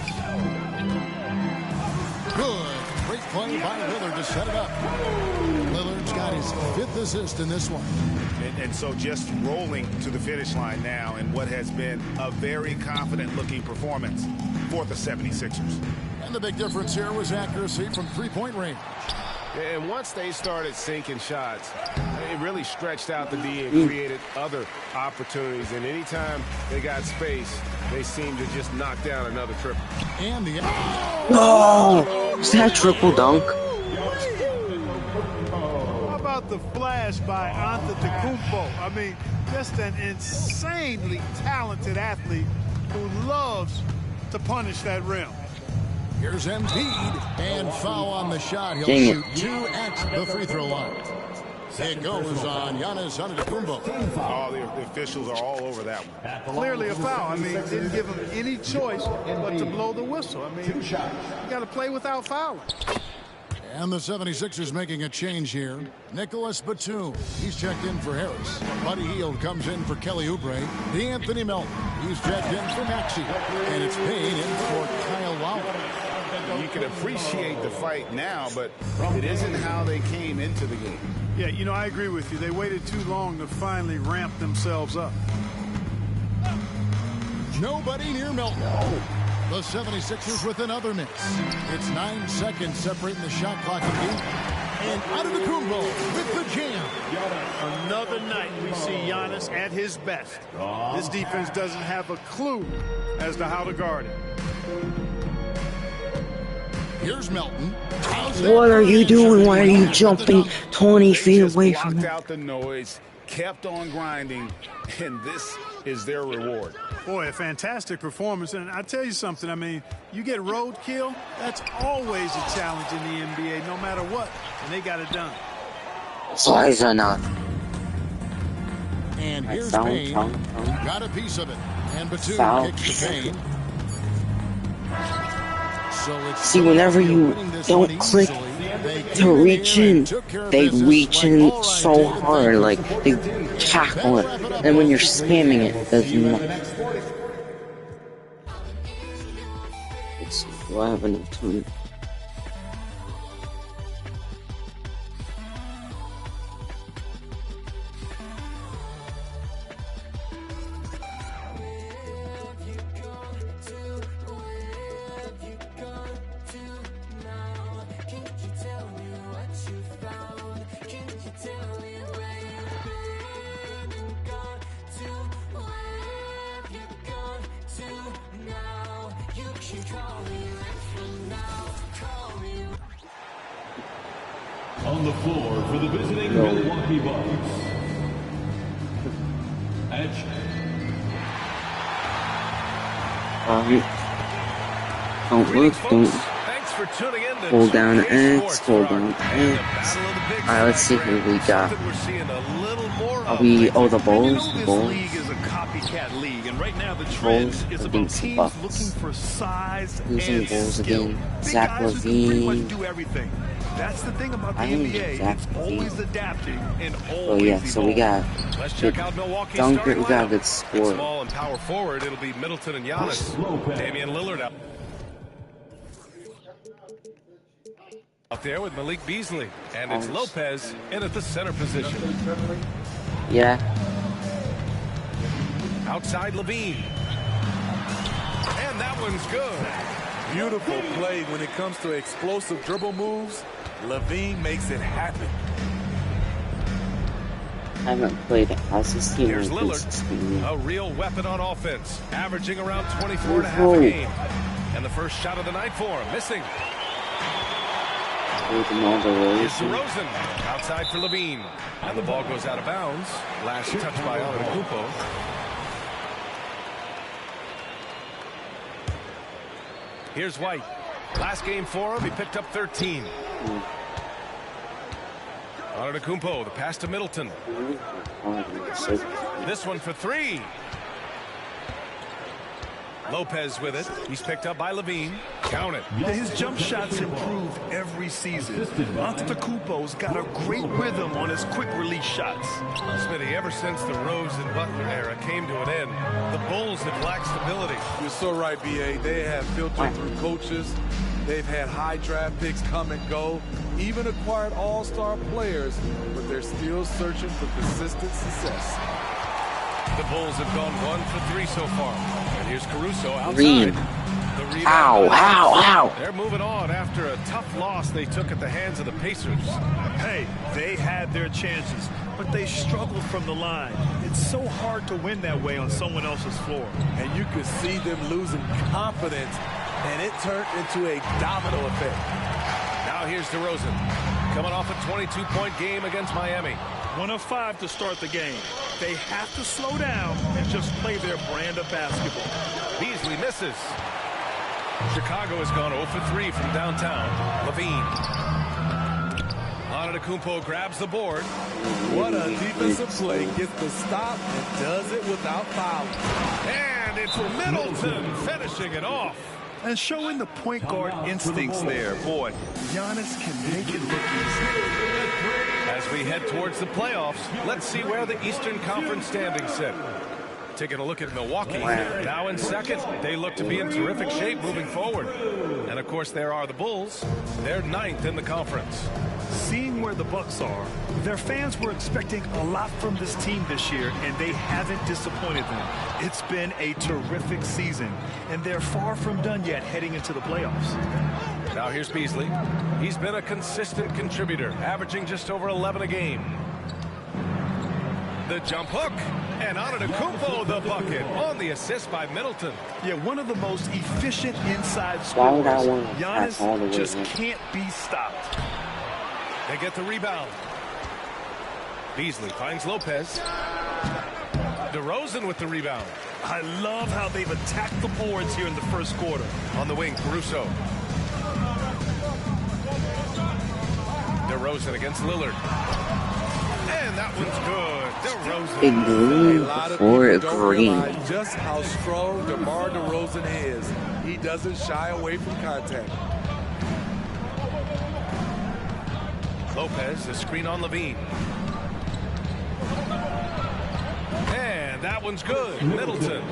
Speaker 2: Good. Great play by Lillard to set it up. Lillard's got his 5th assist in this one.
Speaker 3: And so just rolling to the finish line now in what has been a very confident-looking performance for the 76ers.
Speaker 2: And the big difference here was accuracy from 3-point range.
Speaker 3: And once they started sinking shots, it really stretched out the D and created other opportunities. And anytime they got space, they seemed to just knock down another triple.
Speaker 2: And the
Speaker 1: Oh, is that a triple dunk?
Speaker 4: How about the flash by Antetokounmpo? I mean, just an insanely talented athlete who loves to punish that rim.
Speaker 2: Here's Embiid, and foul on the shot. He'll
Speaker 1: Dang
Speaker 2: shoot 2 at the free throw line. It goes on Giannis Antetokounmpo.
Speaker 3: Oh, the officials are all over that one.
Speaker 4: Clearly a foul. I mean, didn't give him any choice but to blow the whistle. I mean, you got to play without fouling.
Speaker 2: And the 76ers making a change here. Nicholas Batum, he's checked in for Harris. Buddy Hield comes in for Kelly Oubre. D'Anthony Melton, he's checked in for Maxey. And it's Payne in for Kyle Lowry.
Speaker 3: You can appreciate the fight now, but it isn't how they came into the game.
Speaker 4: Yeah, you know, I agree with you. They waited too long to finally ramp themselves up.
Speaker 2: Nobody near Melton. The 76ers with another miss. It's 9 seconds separating the shot clock and game. And Antetokounmpo with the jam.
Speaker 4: Another night we see Giannis at his best. This defense doesn't have a clue as to how to guard him.
Speaker 2: Here's Melton.
Speaker 1: What are you doing? Why are you jumping 20 feet away from
Speaker 3: Blocked
Speaker 1: him?
Speaker 3: out the noise, kept on grinding, and this is their reward.
Speaker 4: Boy, a fantastic performance. And I tell you something, I mean, you get roadkill, that's always a challenge in the NBA, no matter what. And they got it done.
Speaker 1: Size or not?
Speaker 2: And here's
Speaker 1: Foul,
Speaker 2: Payne.
Speaker 1: foul.
Speaker 2: Got a piece of it. And Batum
Speaker 1: Foul.
Speaker 2: kicks to Payne. So it's
Speaker 1: See, whenever you don't click to reach in, they reach in so hard, like they tackle it. And when you're spamming it, it does nothing. Let's see, do I have enough time?
Speaker 5: On the floor for the visiting Milwaukee Bucks. Edge.
Speaker 1: Don't look, don't
Speaker 8: Thanks for tuning in to
Speaker 1: hold down
Speaker 8: X
Speaker 1: X, hold down X. Alright, let's see who we got.
Speaker 8: We're seeing a little more
Speaker 1: Are
Speaker 8: of
Speaker 1: we,
Speaker 8: lately.
Speaker 1: oh, the Bulls?
Speaker 9: You know,
Speaker 1: The
Speaker 9: this
Speaker 1: Bulls?
Speaker 9: league is a copycat league, and right now the trend
Speaker 1: Bulls
Speaker 9: is about
Speaker 1: against the
Speaker 9: teams
Speaker 1: Bucks.
Speaker 9: looking for size
Speaker 1: Who's in
Speaker 9: and
Speaker 1: the Bulls
Speaker 9: skill.
Speaker 1: again?
Speaker 9: Big
Speaker 1: Zach
Speaker 9: guys who can pretty
Speaker 1: LaVine.
Speaker 9: much do everything. That's the thing about the
Speaker 1: I think
Speaker 9: NBA.
Speaker 1: Zach
Speaker 9: It's
Speaker 1: LaVine.
Speaker 9: always adapting and always
Speaker 1: Oh yeah, so we got
Speaker 8: Let's
Speaker 1: good
Speaker 8: check out Milwaukee's
Speaker 1: dunker,
Speaker 8: starting
Speaker 1: we got a
Speaker 8: lineup.
Speaker 1: good
Speaker 8: At
Speaker 1: score.
Speaker 8: small and power forward, it'll be Middleton and Giannis. Damian Lillard out there with Malik Beasley. And it's Lopez in at the center position.
Speaker 1: Yeah,
Speaker 8: Outside Levine. And that one's good.
Speaker 7: Beautiful play when it comes to explosive dribble moves. Levine makes it happen.
Speaker 1: I haven't played as this team
Speaker 8: Here's
Speaker 1: in
Speaker 8: Lillard,
Speaker 1: 16
Speaker 8: a real weapon on offense, averaging around 24 and a half
Speaker 1: Whoa.
Speaker 8: a game. And the first shot of the night for him, missing.
Speaker 1: Here's another
Speaker 8: Here's
Speaker 1: rotation.
Speaker 8: DeRozan, outside for Levine. And the ball goes out of bounds. Last touch by Antetokounmpo. Here's White. Last game for him, he picked up 13. Antetokounmpo, the pass to Middleton. This one for three. Lopez with it. He's picked up by Levine. Count it.
Speaker 9: His jump shots improve every season. Antetokounmpo's got a great rhythm on his quick release shots.
Speaker 8: Smitty, ever since the Rose and Butler era came to an end, the Bulls have lacked stability.
Speaker 7: You're so right, B.A. They have filtered through coaches. They've had high draft picks come and go, even acquired all-star players, but they're still searching for consistent success.
Speaker 8: The Bulls have gone 1 for 3 so far. And here's Caruso outside.
Speaker 1: Green.
Speaker 8: The rebound.
Speaker 1: Ow.
Speaker 8: They're moving on after a tough loss they took at the hands of the Pacers.
Speaker 9: Hey, they had their chances, but they struggled from the line. It's so hard to win that way on someone else's floor.
Speaker 7: And you could see them losing confidence, and it turned into a domino effect.
Speaker 8: Now here's DeRozan, coming off a 22-point game against Miami.
Speaker 9: 1 of 5 to start the game. They have to slow down and just play their brand of basketball.
Speaker 8: Beasley misses. Chicago has gone 0 for 3 from downtown. Levine. Antetokounmpo grabs the board.
Speaker 7: What a defensive play. Gets the stop and does it without foul.
Speaker 8: And it's Middleton finishing it off.
Speaker 9: And showing the point guard instincts there. Boy, Giannis can make it look easy.
Speaker 8: As we head towards the playoffs, let's see where the Eastern Conference standings sit. Taking a look at Milwaukee, now in second. They look to be in terrific shape moving forward. And of course, there are the Bulls. They're 9th in the conference.
Speaker 9: Seeing where the Bucks are, their fans were expecting a lot from this team this year, and they haven't disappointed them. It's been a terrific season, and they're far from done yet heading into the playoffs.
Speaker 8: Now here's Beasley. He's been a consistent contributor, averaging just over 11 a game. The jump hook, and Antetokounmpo the bucket on the assist by Middleton.
Speaker 9: Yeah, one of the most efficient inside scorers. Giannis just
Speaker 1: man.
Speaker 9: can't be stopped.
Speaker 8: They get the rebound. Beasley finds Lopez. DeRozan with the rebound.
Speaker 9: I love how they've attacked the boards here in the first quarter.
Speaker 8: On the wing, Caruso. DeRozan against Lillard. And that one's good. DeRozan.
Speaker 1: Big green before a green.
Speaker 7: Just how strong DeMar DeRozan is. He doesn't shy away from contact.
Speaker 8: Lopez, the screen on Levine. And that one's good. Middleton.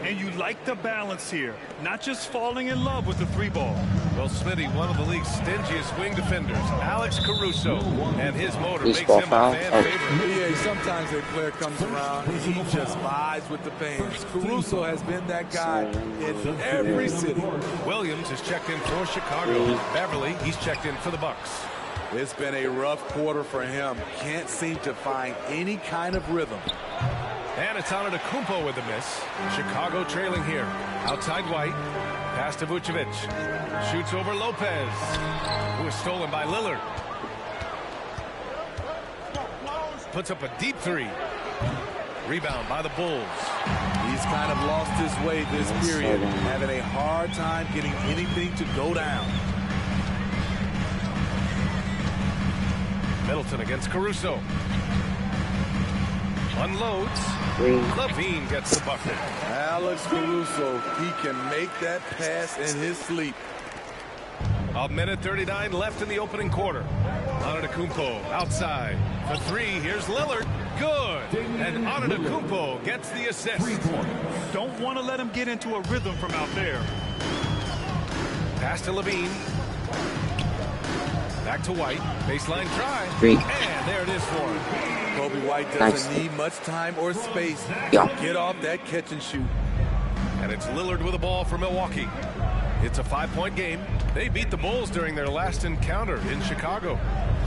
Speaker 9: And you like the balance here. Not just falling in love with the 3-ball.
Speaker 8: Well, Smitty, one of the league's stingiest wing defenders, Alex Caruso, and his motor makes
Speaker 1: Baseball
Speaker 8: him a
Speaker 1: foul.
Speaker 8: fan favorite.
Speaker 7: Yeah, sometimes a player comes around and he just vibes with the fans. Caruso has been that guy in every city.
Speaker 8: Williams is checked in for Chicago. Beverly, he's checked in for the Bucks.
Speaker 7: It's been a rough quarter for him. Can't seem to find any kind of rhythm.
Speaker 8: And it's Antetokounmpo with the miss. Chicago trailing here. Outside White. Pass to Vucevic. Shoots over Lopez, who is stolen by Lillard. Puts up a deep 3. Rebound by the Bulls.
Speaker 7: He's kind of lost his way this period, having a hard time getting anything to go down.
Speaker 8: Middleton against Caruso. Unloads. Levine gets the bucket.
Speaker 7: Alex Caruso, he can make that pass in his sleep.
Speaker 8: A minute 39 left in the opening quarter. Antetokounmpo outside. For 3, here's Lillard. Good. And Antetokounmpo gets the assist.
Speaker 9: Don't want to let him get into a rhythm from out there.
Speaker 8: Pass to Levine. Back to White. Baseline try. And there it is for him.
Speaker 7: Kobe White doesn't need much time or space to get off that catch and shoot.
Speaker 8: And it's Lillard with the ball for Milwaukee. It's a 5-point game. They beat the Bulls during their last encounter in Chicago.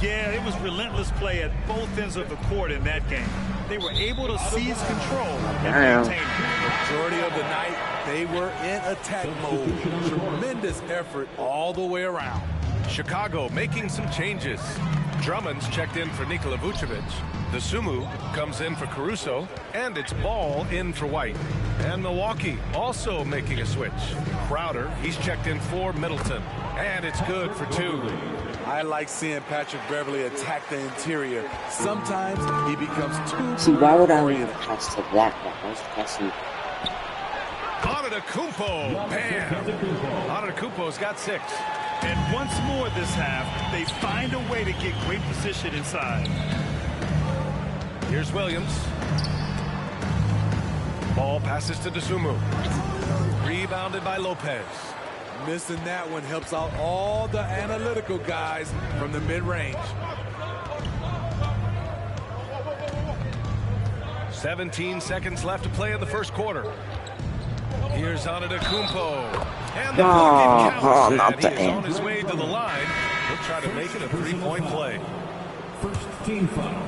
Speaker 9: Yeah, it was relentless play at both ends of the court in that game. They were able to seize control and maintain it.
Speaker 7: Majority of the night, they were in attack mode. Tremendous effort all the way around.
Speaker 8: Chicago making some changes. Drummond's checked in for Nikola Vucevic. The Sumu comes in for Caruso, and it's Ball in for White. And Milwaukee also making a switch. Crowder, he's checked in for Middleton, and it's good for 2.
Speaker 7: I like seeing Patrick Beverly attack the interior. Sometimes he becomes too.
Speaker 1: See, why would I want to pass to that? I was passing.
Speaker 8: Antetokounmpo, bam! Antetokounmpo's got 6.
Speaker 9: And once more this half, they find a way to get great position inside.
Speaker 8: Here's Williams. Ball passes to Dosunmu. Rebounded by Lopez.
Speaker 7: Missing that one helps out all the analytical guys from the mid-range. 17
Speaker 8: seconds left to play in the first quarter. Here's Antetokounmpo. And the
Speaker 1: Oh,
Speaker 8: bucket counts,
Speaker 1: not
Speaker 8: and
Speaker 1: the
Speaker 8: he is
Speaker 1: end.
Speaker 8: on his way to the line. He'll try to make it a three-point play.
Speaker 5: First team foul.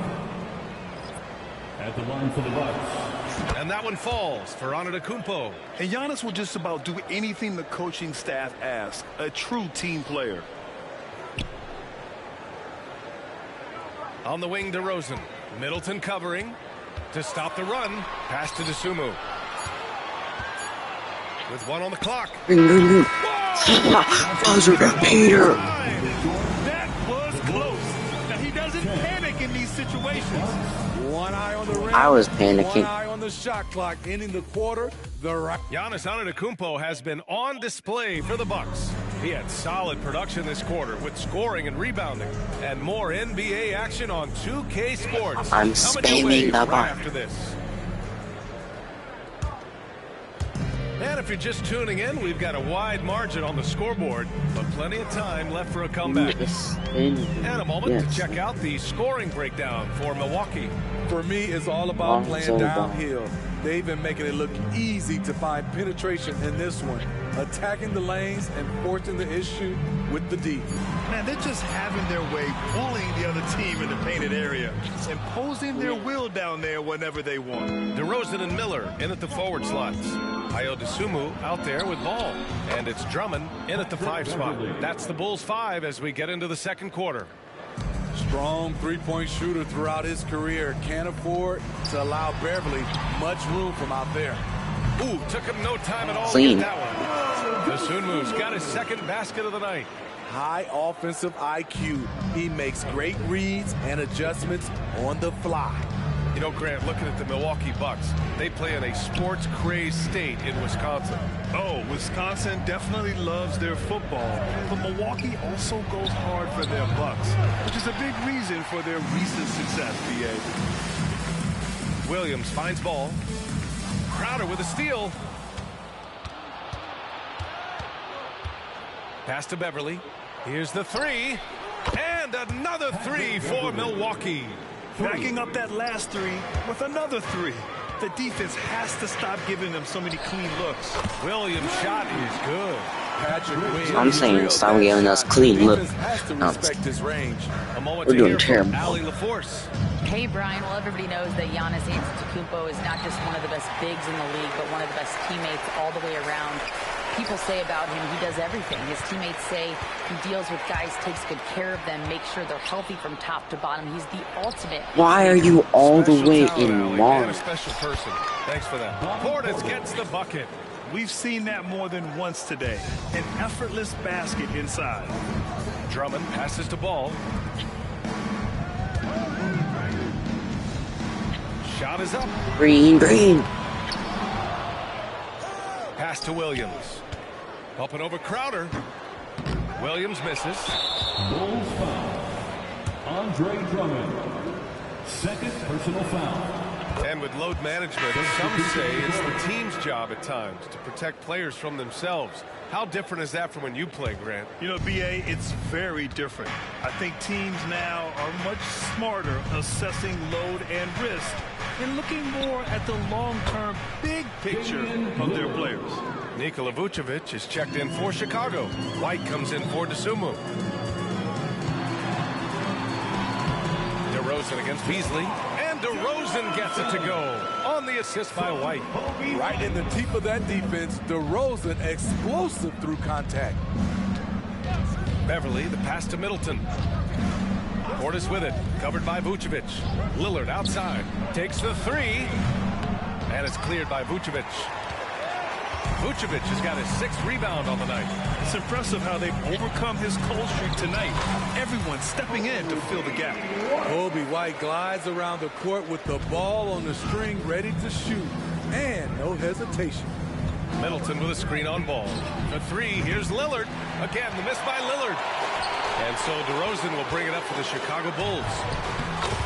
Speaker 5: At the line for the Bucks.
Speaker 8: And that one falls for Antetokounmpo.
Speaker 9: And Giannis will just about do anything the coaching staff asks. A true team player.
Speaker 8: On the wing, DeRozan. Middleton covering to stop the run. Pass to Dosunmu. With one on the clock.
Speaker 1: Buzzer Peter.
Speaker 9: That was close. Now he doesn't panic in these situations.
Speaker 7: One eye on the rim.
Speaker 1: I was panicking.
Speaker 7: One eye on the shot clock. Ending the quarter the right.
Speaker 8: Giannis Antetokounmpo has been on display for the Bucks. He had solid production this quarter with scoring and rebounding, and more NBA action on 2K Sports.
Speaker 1: I'm
Speaker 8: Coming your way
Speaker 1: spamming the
Speaker 8: right
Speaker 1: button.
Speaker 8: after this. And if you're just tuning in, we've got a wide margin on the scoreboard, but plenty of time left for a comeback. And a moment to check out the scoring breakdown for Milwaukee.
Speaker 7: For me, it's all about playing
Speaker 1: so
Speaker 7: downhill. They've been making it look easy to find penetration in this one, attacking the lanes and forcing the issue with the D.
Speaker 9: Man, they're just having their way, bullying the other team in the painted area, imposing their will down there whenever they want.
Speaker 8: DeRozan and Miller in at the forward slots. Ayo Dosunmu out there with ball. And it's Drummond in at the 5 spot. That's the Bulls 5 as we get into the second quarter.
Speaker 7: Strong three-point shooter throughout his career. Can't afford to allow Beverly much room from out there.
Speaker 8: Ooh, took him no time at all
Speaker 1: Clean.
Speaker 8: to get that one. Dosunmu's got his second basket of the night.
Speaker 7: High offensive IQ. He makes great reads and adjustments on the fly.
Speaker 8: You know, Grant, looking at the Milwaukee Bucks, they play in a sports-crazed state in Wisconsin.
Speaker 9: Oh, Wisconsin definitely loves their football, but Milwaukee also goes hard for their Bucks, which is a big reason for their recent success, B.A.
Speaker 8: Williams finds ball. Crowder with a steal. Pass to Beverly. Here's the three. And another three for Milwaukee.
Speaker 9: Backing up that last three with another three. The defense has to stop giving them so many clean looks.
Speaker 8: Williams' shot is good.
Speaker 7: Patrick Williams.
Speaker 1: I'm saying stop giving us clean look.
Speaker 7: Has to respect his range.
Speaker 8: A moment
Speaker 1: We're
Speaker 8: to
Speaker 1: doing
Speaker 8: hear
Speaker 1: terrible.
Speaker 8: from Allie LaForce.
Speaker 10: Hey, Brian. Well, everybody knows that Giannis Antetokounmpo is not just one of the best bigs in the league, but one of the best teammates all the way around. People say about him, he does everything. His teammates say he deals with guys, takes good care of them, makes sure they're healthy from top to bottom. He's the ultimate.
Speaker 1: Why are you all the
Speaker 8: Special
Speaker 1: way
Speaker 8: talent,
Speaker 1: in
Speaker 8: Allie, and a
Speaker 1: Mars?
Speaker 8: special person. Thanks for that. Portis gets the bucket.
Speaker 9: We've seen that more than once today. An effortless basket inside.
Speaker 8: Drummond passes to Ball. Shot is up.
Speaker 1: Green.
Speaker 8: Pass to Williams. Up and over Crowder. Williams misses.
Speaker 5: Bulls foul. Andre Drummond. Second personal foul.
Speaker 8: And with load management, some say it's the team's job at times to protect players from themselves. How different is that from when you play, Grant?
Speaker 9: You know, B.A., it's very different. I think teams now are much smarter assessing load and risk and looking more at the long-term big picture of their players.
Speaker 8: Nikola Vucevic is checked in for Chicago. White comes in for Dosunmu. DeRozan against Beasley. And DeRozan gets it to go on the assist by White.
Speaker 7: Right in the teeth of that defense, DeRozan explosive through contact.
Speaker 8: Beverly, the pass to Middleton. Portis with it, covered by Vucevic. Lillard outside, takes the three, and it's cleared by Vucevic. Vucevic has got his 6th rebound on the night.
Speaker 9: It's impressive how they've overcome his cold streak tonight. Everyone stepping in to fill the gap.
Speaker 7: Kobe White glides around the court with the ball on the string ready to shoot. And no hesitation.
Speaker 8: Middleton with a screen on Ball. The three, here's Lillard. Again, the miss by Lillard. And so DeRozan will bring it up for the Chicago Bulls.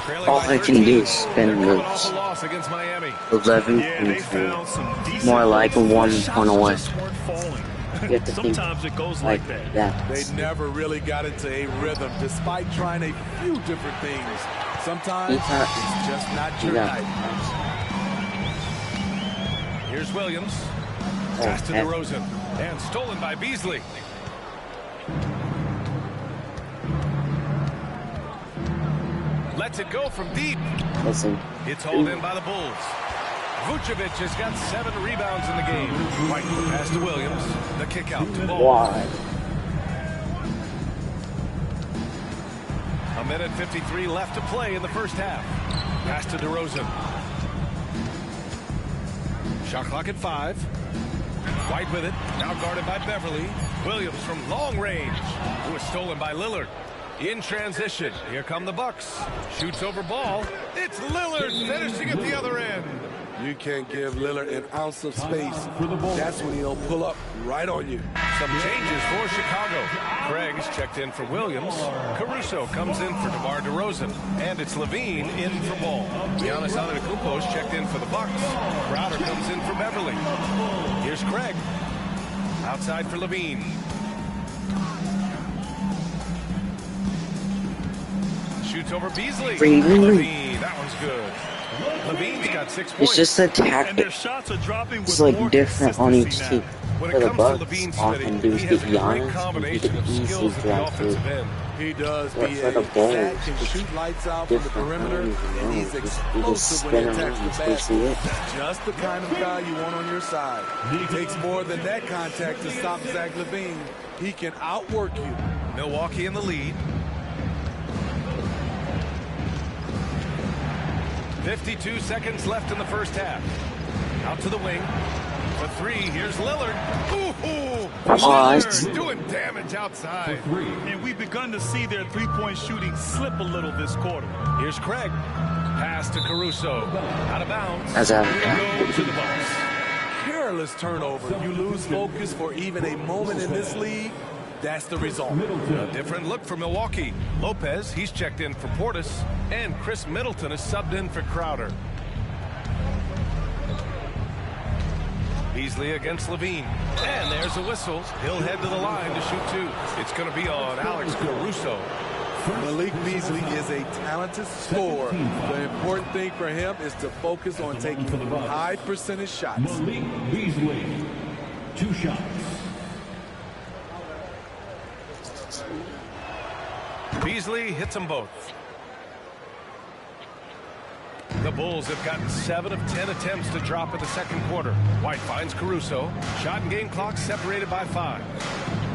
Speaker 8: Trailing
Speaker 1: All
Speaker 8: by
Speaker 1: I can
Speaker 8: 13,
Speaker 1: do is spin
Speaker 8: coming
Speaker 1: moves.
Speaker 8: off a loss against Miami.
Speaker 1: 11
Speaker 9: Yeah, they
Speaker 1: and
Speaker 9: found
Speaker 1: 4.
Speaker 9: some decent
Speaker 1: More like
Speaker 9: looks, but
Speaker 1: 1
Speaker 9: shots
Speaker 1: point away.
Speaker 9: just weren't falling.
Speaker 1: You have to think
Speaker 9: Sometimes it goes
Speaker 1: like
Speaker 9: like that.
Speaker 1: that.
Speaker 7: They never really got into a rhythm despite trying a few different things. Sometimes it's just not your night.
Speaker 8: Here's Williams. Pass to DeRozan. And stolen by Beasley. Lets it go from deep.
Speaker 1: Listen.
Speaker 8: It's hauled in by the Bulls. Vucevic has got 7 rebounds in the game. White pass to Williams. The kick out to Ball.
Speaker 1: Why?
Speaker 8: A minute 53 left to play in the first half. Pass to DeRozan. Shot clock at 5. White with it. Now guarded by Beverly. Williams from long range. Who was stolen by Lillard. In transition. Here come the Bucks. Shoots over Ball. It's Lillard finishing at the other end.
Speaker 7: You can't give Lillard an ounce of space. That's when he'll pull up right on you.
Speaker 8: Some changes for Chicago. Craig's checked in for Williams. Caruso comes in for DeMar DeRozan. And it's Levine in for Ball. Giannis Antetokounmpo's checked in for the Bucks. Crowder comes in for Beverly. Here's Craig. Outside for Levine. Shoots over Beasley. Levine, that one's good. Levine's got 6 points.
Speaker 1: It's just a tactic. It's like different on each team. For the Bucks, often do is get Giannis, and he could easily drop through.
Speaker 7: He does.
Speaker 1: But for the Bulls,
Speaker 7: can shoot lights out from the perimeter, and he's explosive when he attacks the basket. Just the kind of guy you want on your side. He takes more than that contact to stop Zach LaVine. He can outwork you.
Speaker 8: Milwaukee in the lead. 52 seconds left in the first half. Out to the wing. For 3, here's Lillard. Ooh, Lillard doing damage outside.
Speaker 9: And we've begun to see their three-point shooting slip a little this quarter.
Speaker 8: Here's Craig. Pass to Caruso. Out of bounds.
Speaker 1: As a
Speaker 8: Go to the Bucks.
Speaker 7: Careless turnover. You lose focus for even a moment in this league. That's the result.
Speaker 8: A different look for Milwaukee. Lopez, he's checked in for Portis. And Chris Middleton is subbed in for Crowder. Beasley against Levine. And there's a whistle. He'll head to the line to shoot 2. It's going to be on Alex Caruso.
Speaker 7: Malik Beasley is a talented scorer. The important thing for him is to focus on taking high percentage shots.
Speaker 5: Malik Beasley, 2 shots.
Speaker 8: Beasley hits them both. The Bulls have gotten 7 of 10 attempts to drop in the second quarter. White finds Caruso. Shot and game clock separated by 5.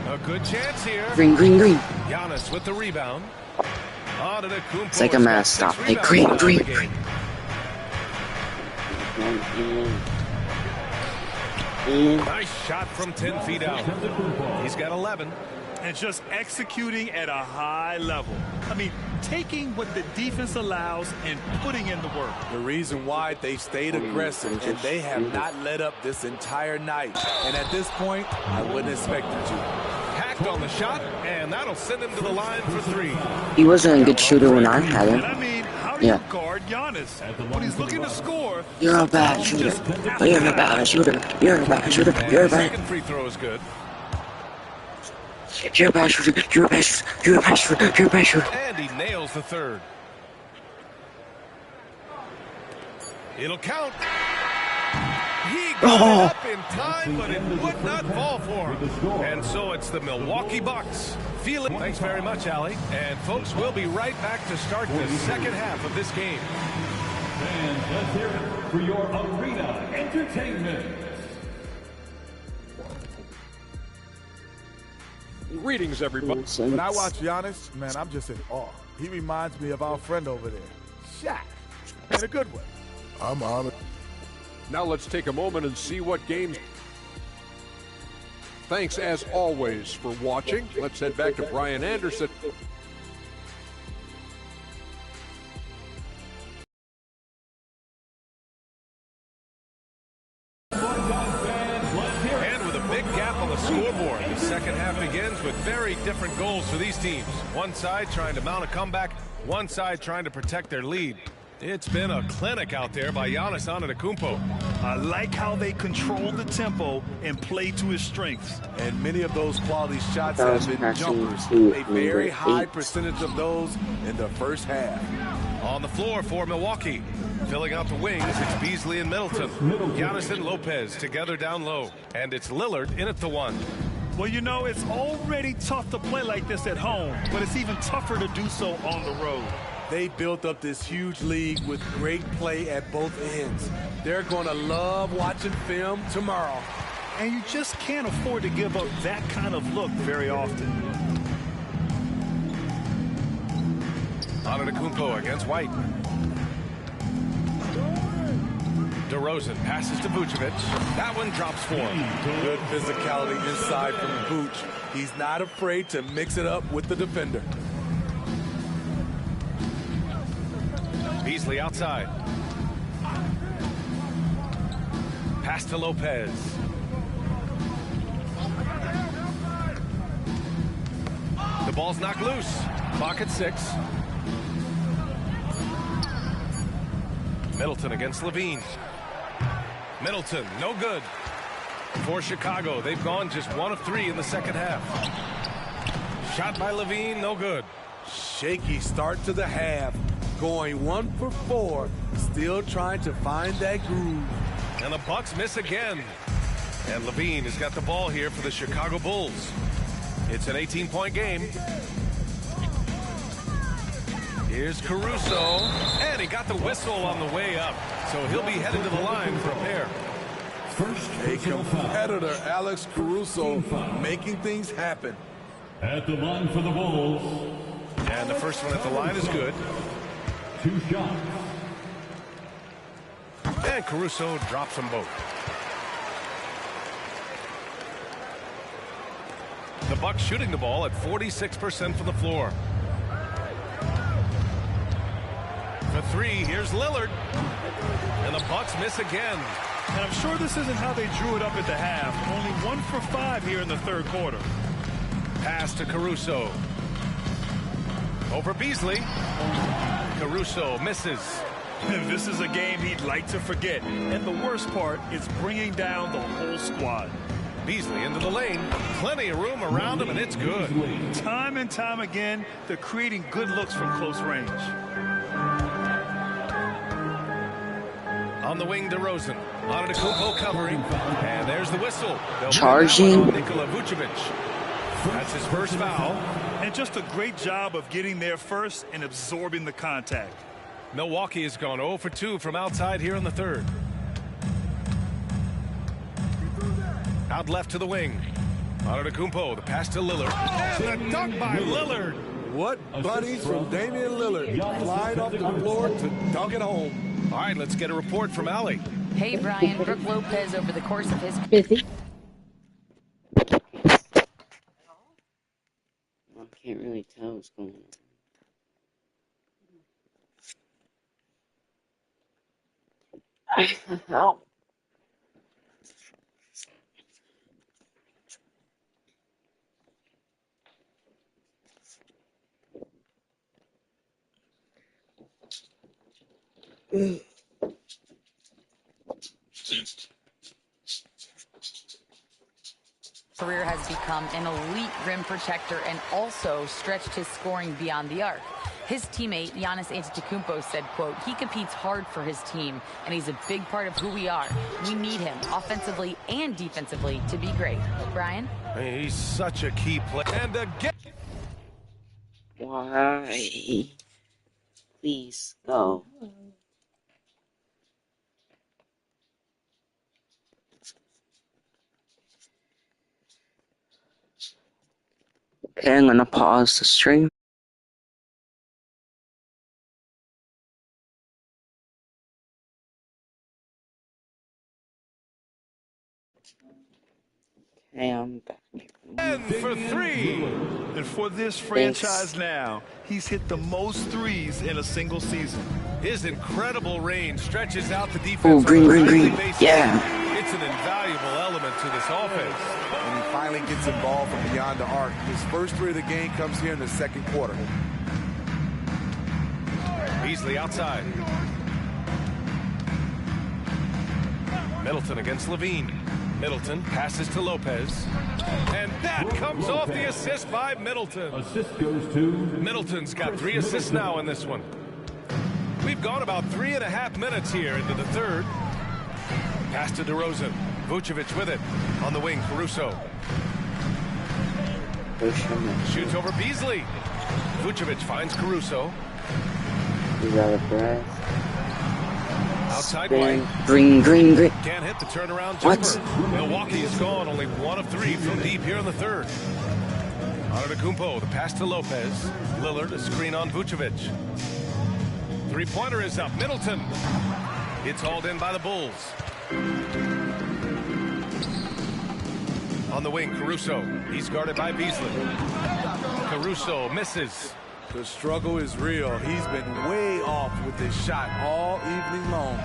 Speaker 8: A good chance here.
Speaker 1: Green.
Speaker 8: Giannis with the rebound.
Speaker 1: It's like a mass stop. Hey, green.
Speaker 8: Nice shot from 10 feet out. He's got 11.
Speaker 9: And just executing at a high level. I mean, taking what the defense allows and putting in the work.
Speaker 7: The reason why they stayed aggressive and they have not let up this entire night. And at this point, I wouldn't expect them to.
Speaker 8: Hacked on the shot, and that'll send him to the line for 3.
Speaker 1: He wasn't a good shooter when I had him.
Speaker 9: And I mean, how do you guard Giannis when he's looking to score?
Speaker 1: You're a bad shooter. You're a bad shooter. You're a bad shooter. You're a bad.
Speaker 8: Second free throw is good.
Speaker 1: You're a bad shooter. You're a bad shooter. You're a bad shooter. You're a bad shooter.
Speaker 8: And he nails the 3rd. It'll count. He got it up in time, but it would not fall for him. And so it's the Milwaukee Bucks. Thanks very much, Allie. And folks, we'll be right back to start the second half of this game.
Speaker 5: And let's hear it for your arena entertainment.
Speaker 11: Greetings, everybody. When I watch Giannis, man, I'm just in awe. He reminds me of our friend over there, Shaq, in a good way.
Speaker 12: I'm honored.
Speaker 13: Now let's take a moment and see what games. Thanks, as always, for watching. Let's head back to Brian Anderson.
Speaker 8: And with a big gap on the scoreboard, the second half begins with very different goals for these teams. One side trying to mount a comeback, one side trying to protect their lead. It's been a clinic out there by Giannis Antetokounmpo.
Speaker 9: I like how they control the tempo and play to his strengths.
Speaker 7: And many of those quality shots have been jumpers. A very high percentage of those in the first half.
Speaker 8: On the floor for Milwaukee. Filling out the wings, it's Beasley and Middleton. Giannis and Lopez together down low. And it's Lillard in at the 1.
Speaker 9: Well, you know, it's already tough to play like this at home, but it's even tougher to do so on the road.
Speaker 7: They built up this huge league with great play at both ends. They're going to love watching film tomorrow.
Speaker 9: And you just can't afford to give up that kind of look very often.
Speaker 8: Antetokounmpo against White. DeRozan passes to Vucevic. That one drops for him.
Speaker 7: Good physicality inside from Vooch. He's not afraid to mix it up with the defender.
Speaker 8: Beasley outside. Pass to Lopez. The ball's knocked loose. Clock at 6. Middleton against Levine. Middleton, no good. For Chicago, they've gone just 1 of 3 in the second half. Shot by Levine, no good.
Speaker 7: Shaky start to the half. Going 1 for 4. Still trying to find that groove.
Speaker 8: And the Bucks miss again. And Levine has got the ball here for the Chicago Bulls. It's an 18-point game. Here's Caruso, and he got the whistle on the way up, so he'll be headed to the line for a pair.
Speaker 7: A competitor, Alex Caruso, making things happen.
Speaker 5: At the line for the Bulls.
Speaker 8: And the first one at the line is good.
Speaker 5: 2 shots.
Speaker 8: And Caruso drops them both. The Bucks shooting the ball at 46% from the floor. For 3, here's Lillard. And the Bucks miss again.
Speaker 9: And I'm sure this isn't how they drew it up at the half. Only 1 for 5 here in the third quarter.
Speaker 8: Pass to Caruso. Over Beasley. Caruso misses.
Speaker 9: This is a game he'd like to forget. And the worst part is bringing down the whole squad.
Speaker 8: Beasley into the lane. Plenty of room around him, and it's good.
Speaker 9: Time and time again, they're creating good looks from close range.
Speaker 8: On the wing, DeRozan. Antetokounmpo covering. And there's the whistle.
Speaker 1: Charging.
Speaker 8: Nikola Vucevic. That's his first foul.
Speaker 9: And just a great job of getting there first and absorbing the contact.
Speaker 8: Milwaukee has gone 0 for 2 from outside here in the third. Out left to the wing. Antetokounmpo, the pass to Lillard. And the dunk by Lillard.
Speaker 7: What bunnies from Damian Lillard. Flying off the floor to dunk it home.
Speaker 8: All right, let's get a report from Allie.
Speaker 10: Hey, Brian. Brook Lopez, over the course of his...
Speaker 1: Busy. I can't really tell what's going on. Help.
Speaker 10: Career has become an elite rim protector and also stretched his scoring beyond the arc. His teammate, Giannis Antetokounmpo, said, quote, he competes hard for his team, and he's a big part of who we are. We need him, offensively and defensively, to be great. Brian?
Speaker 8: He's such a key player. And again.
Speaker 1: Why? Please go. Okay, I'm gonna pause the stream. Okay, I'm back.
Speaker 8: And for 3.
Speaker 9: And for this franchise now, he's hit the most threes in a single season.
Speaker 8: His incredible range stretches out the defense.
Speaker 1: Oh, green. Yeah.
Speaker 8: It's an invaluable element to this offense.
Speaker 7: And he finally gets involved from beyond the arc. His first 3 of the game comes here in the second quarter.
Speaker 8: Beasley outside. Middleton against Levine. Middleton passes to Lopez. And that comes off the assist by Middleton.
Speaker 5: Assist goes to...
Speaker 8: Middleton's got 3 assists now in this one. We've gone about 3.5 minutes here into the third. Pass to DeRozan. Vucevic with it. On the wing, Caruso. Shoots over Beasley. Vucevic finds Caruso.
Speaker 1: He's out of breath.
Speaker 8: Outside White.
Speaker 1: Green.
Speaker 8: Can't hit the turnaround jumper. Milwaukee is gone. Only 1 of 3 from deep here in the third. Antetokounmpo, the pass to Lopez. Lillard, a screen on Vucevic. Three-pointer is up. Middleton. It's hauled in by the Bulls. On the wing, Caruso. He's guarded by Beasley. Caruso misses.
Speaker 7: The struggle is real. He's been way off with his shot all evening long.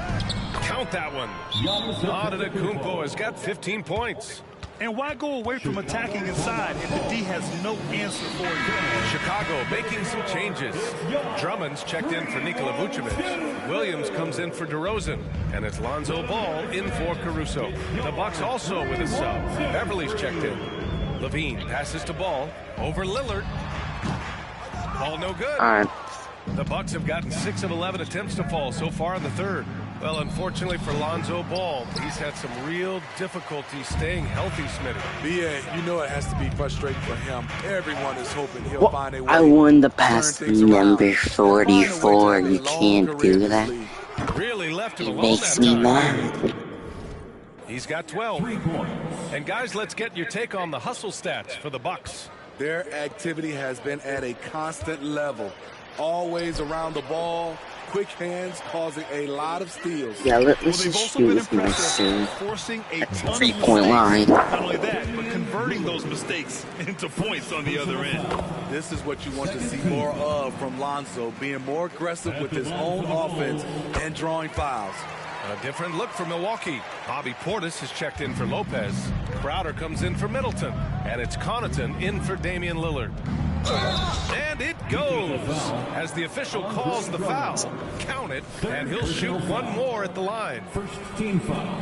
Speaker 8: Count that one. Antetokounmpo has got 15 points.
Speaker 9: And why go away from attacking inside if the D has no answer for you?
Speaker 8: Chicago making some changes. Drummond's checked in for Nikola Vucevic. Williams comes in for DeRozan. And it's Lonzo Ball in for Caruso. The Bucks also with a sub. Beverly's checked in. Levine passes to Ball. Over Lillard. Ball no good. The Bucks have gotten 6 of 11 attempts to fall so far in the third. Well, unfortunately for Lonzo Ball, he's had some real difficulty staying healthy, Smitty.
Speaker 7: BA, you know it has to be frustrating for him. Everyone is hoping he'll find a way.
Speaker 1: I won the pass number 44. You can't do that.
Speaker 8: Really left him
Speaker 1: It
Speaker 8: alone
Speaker 1: makes
Speaker 8: that
Speaker 1: me
Speaker 8: time.
Speaker 1: mad.
Speaker 8: He's got 12. And guys, let's get your take on the hustle stats for the Bucks.
Speaker 7: Their activity has been at a constant level. Always around the ball. Quick hands causing a lot of steals.
Speaker 1: Yeah, let's just shoot this nice soon.
Speaker 9: Forcing a
Speaker 1: At the
Speaker 9: ton of
Speaker 1: 3-point line.
Speaker 9: Not only that, but converting those mistakes into points on the other end.
Speaker 7: This is what you want to see more of from Lonzo, being more aggressive with his own offense and drawing fouls.
Speaker 8: A different look for Milwaukee. Bobby Portis has checked in for Lopez. Crowder comes in for Middleton. And it's Connaughton in for Damian Lillard. And it goes as the official calls the foul. Count it, and he'll shoot one more at the line.
Speaker 5: First team foul.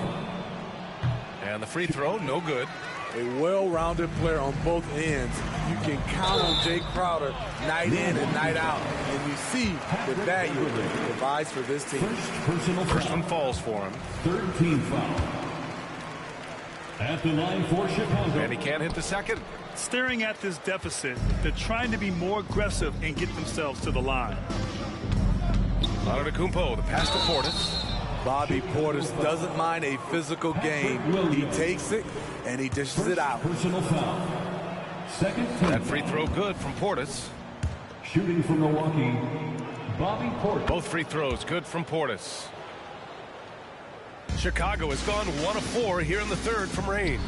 Speaker 8: And the free throw, no good.
Speaker 7: A well-rounded player on both ends. You can count on Jay Crowder night in and night out. And you see the value he provides for this team.
Speaker 8: First one falls for him.
Speaker 5: Third team foul. At the line for Chicago.
Speaker 8: And he can't hit the second.
Speaker 9: Staring at this deficit, they're trying to be more aggressive and get themselves to the line.
Speaker 8: Antetokounmpo, the pass to Portis.
Speaker 7: Bobby Portis doesn't mind a physical game. He takes it and he dishes it out.
Speaker 5: Personal foul. Second team
Speaker 8: That free throw good from Portis.
Speaker 5: Shooting from Milwaukee, Bobby Portis.
Speaker 8: Both free throws good from Portis. Chicago has gone 1 of 4 here in the third from range.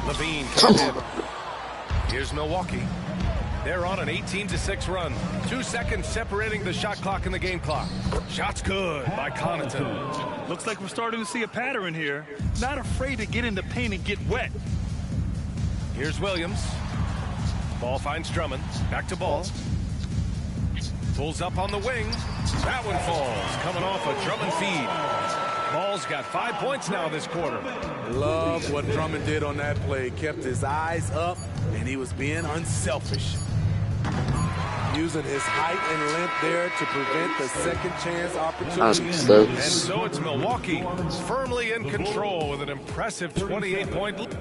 Speaker 8: Levine comes in. Here's Milwaukee. They're on an 18-6 run. 2 seconds separating the shot clock and the game clock. Shot's good by Connaughton.
Speaker 9: Looks like we're starting to see a pattern here. Not afraid to get in the paint and get wet.
Speaker 8: Here's Williams. Ball finds Drummond. Back to Ball. Pulls up on the wing. That one falls. Coming off a Drummond feed. Ball's got 5 points now this quarter.
Speaker 7: Love what Drummond did on that play. Kept his eyes up, and he was being unselfish. Using his height and length there to prevent the second chance opportunity.
Speaker 8: And so it's Milwaukee firmly in control with an impressive 28-point lead.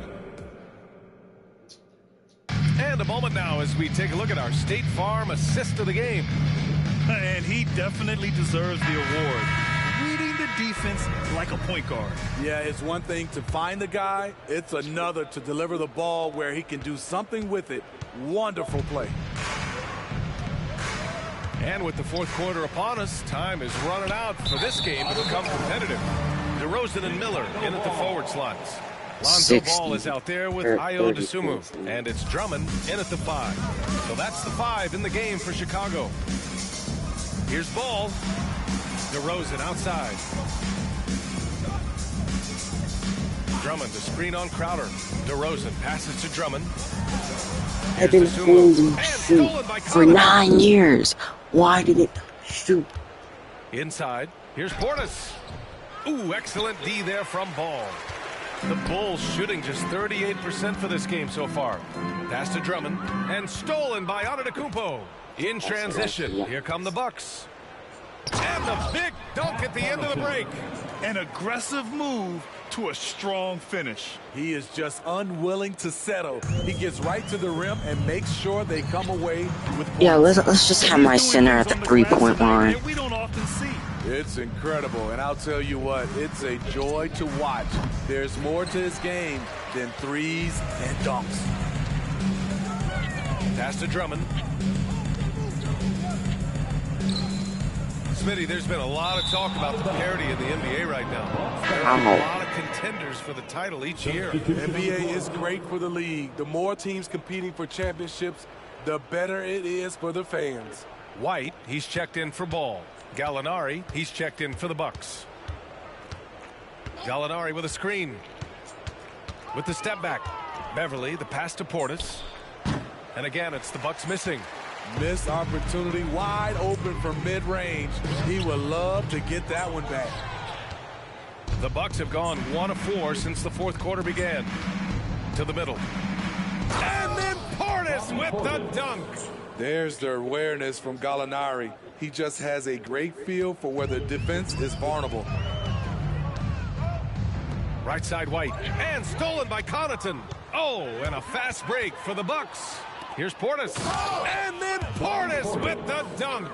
Speaker 8: And a moment now as we take a look at our State Farm assist of the game.
Speaker 9: And he definitely deserves the award. Reading the defense like a point guard.
Speaker 7: Yeah, it's one thing to find the guy. It's another to deliver the ball where he can do something with it. Wonderful play.
Speaker 8: And with the fourth quarter upon us, time is running out for this game to become competitive. DeRozan and Miller in at the forward slots. Lonzo Ball is out there with Ayo Dosunmu. And it's Drummond in at the 5. So that's the 5 in the game for Chicago. Here's Ball. DeRozan outside. Drummond to screen on Crowder. DeRozan passes to Drummond.
Speaker 1: I've been holding shoot for 9 years. Why did it shoot?
Speaker 8: Inside. Here's Portis. Ooh, excellent D there from Ball. The Bulls shooting just 38% for this game so far. Pass to Drummond. And stolen by Antetokounmpo. In transition. Here come the Bucks. And the big dunk at the end of the break.
Speaker 9: An aggressive move to a strong finish.
Speaker 7: He is just unwilling to settle. He gets right to the rim and makes sure they come away with points.
Speaker 1: Yeah, let's just have my center at the 3-point line.
Speaker 9: We don't often see.
Speaker 7: It's incredible, and I'll tell you what, it's a joy to watch. There's more to his game than threes and dunks.
Speaker 8: Pass to Drummond. Smitty, there's been a lot of talk about the parity in the NBA right now. There are a lot of contenders for the title each year.
Speaker 7: NBA is great for the league. The more teams competing for championships, the better it is for the fans.
Speaker 8: White, he's checked in for Ball. Gallinari, he's checked in for the Bucks. Gallinari with a screen. With the step back. Beverly, the pass to Portis. And again, it's the Bucks missing.
Speaker 7: Missed opportunity, wide open from mid-range. He would love to get that one back.
Speaker 8: The Bucks have gone 1 of 4 since the fourth quarter began. To the middle. And then Portis with the dunk.
Speaker 7: There's the awareness from Gallinari. He just has a great feel for where the defense is vulnerable.
Speaker 8: Right side White. And stolen by Connaughton. Oh, and a fast break for the Bucks. Here's Portis. And then Portis with the dunk.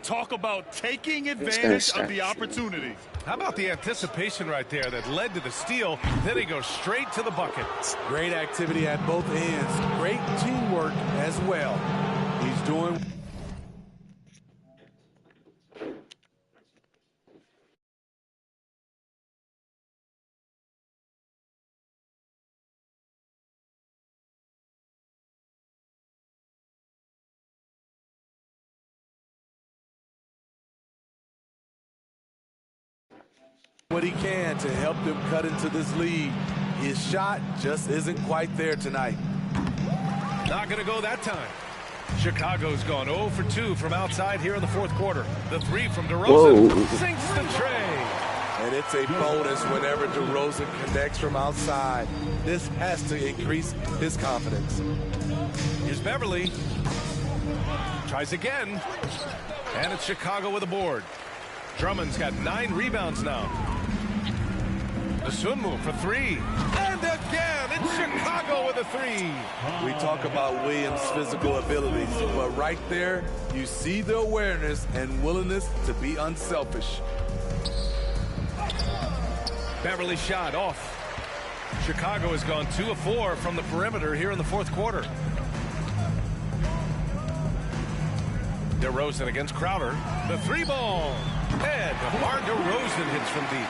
Speaker 9: Talk about taking advantage of the opportunity.
Speaker 8: How about the anticipation right there that led to the steal? Then he goes straight to the bucket.
Speaker 7: Great activity at both ends. Great teamwork as well. He's doing... what he can to help them cut into this lead. His shot just isn't quite there tonight.
Speaker 8: Not going to go that time. Chicago's gone 0 for 2 from outside here in the fourth quarter. The three from DeRozan sinks the tray.
Speaker 7: And it's a bonus whenever DeRozan connects from outside. This has to increase his confidence.
Speaker 8: Here's Beverly. Tries again. And it's Chicago with a board. Drummond's got 9 rebounds now. The swim move for 3. And again, it's Chicago with a 3.
Speaker 7: We talk about Williams' physical abilities, but right there, you see the awareness and willingness to be unselfish.
Speaker 8: Beverly shot off. Chicago has gone 2 of 4 from the perimeter here in the fourth quarter. DeRozan against Crowder. The 3-ball. And DeMar DeRozan hits from deep.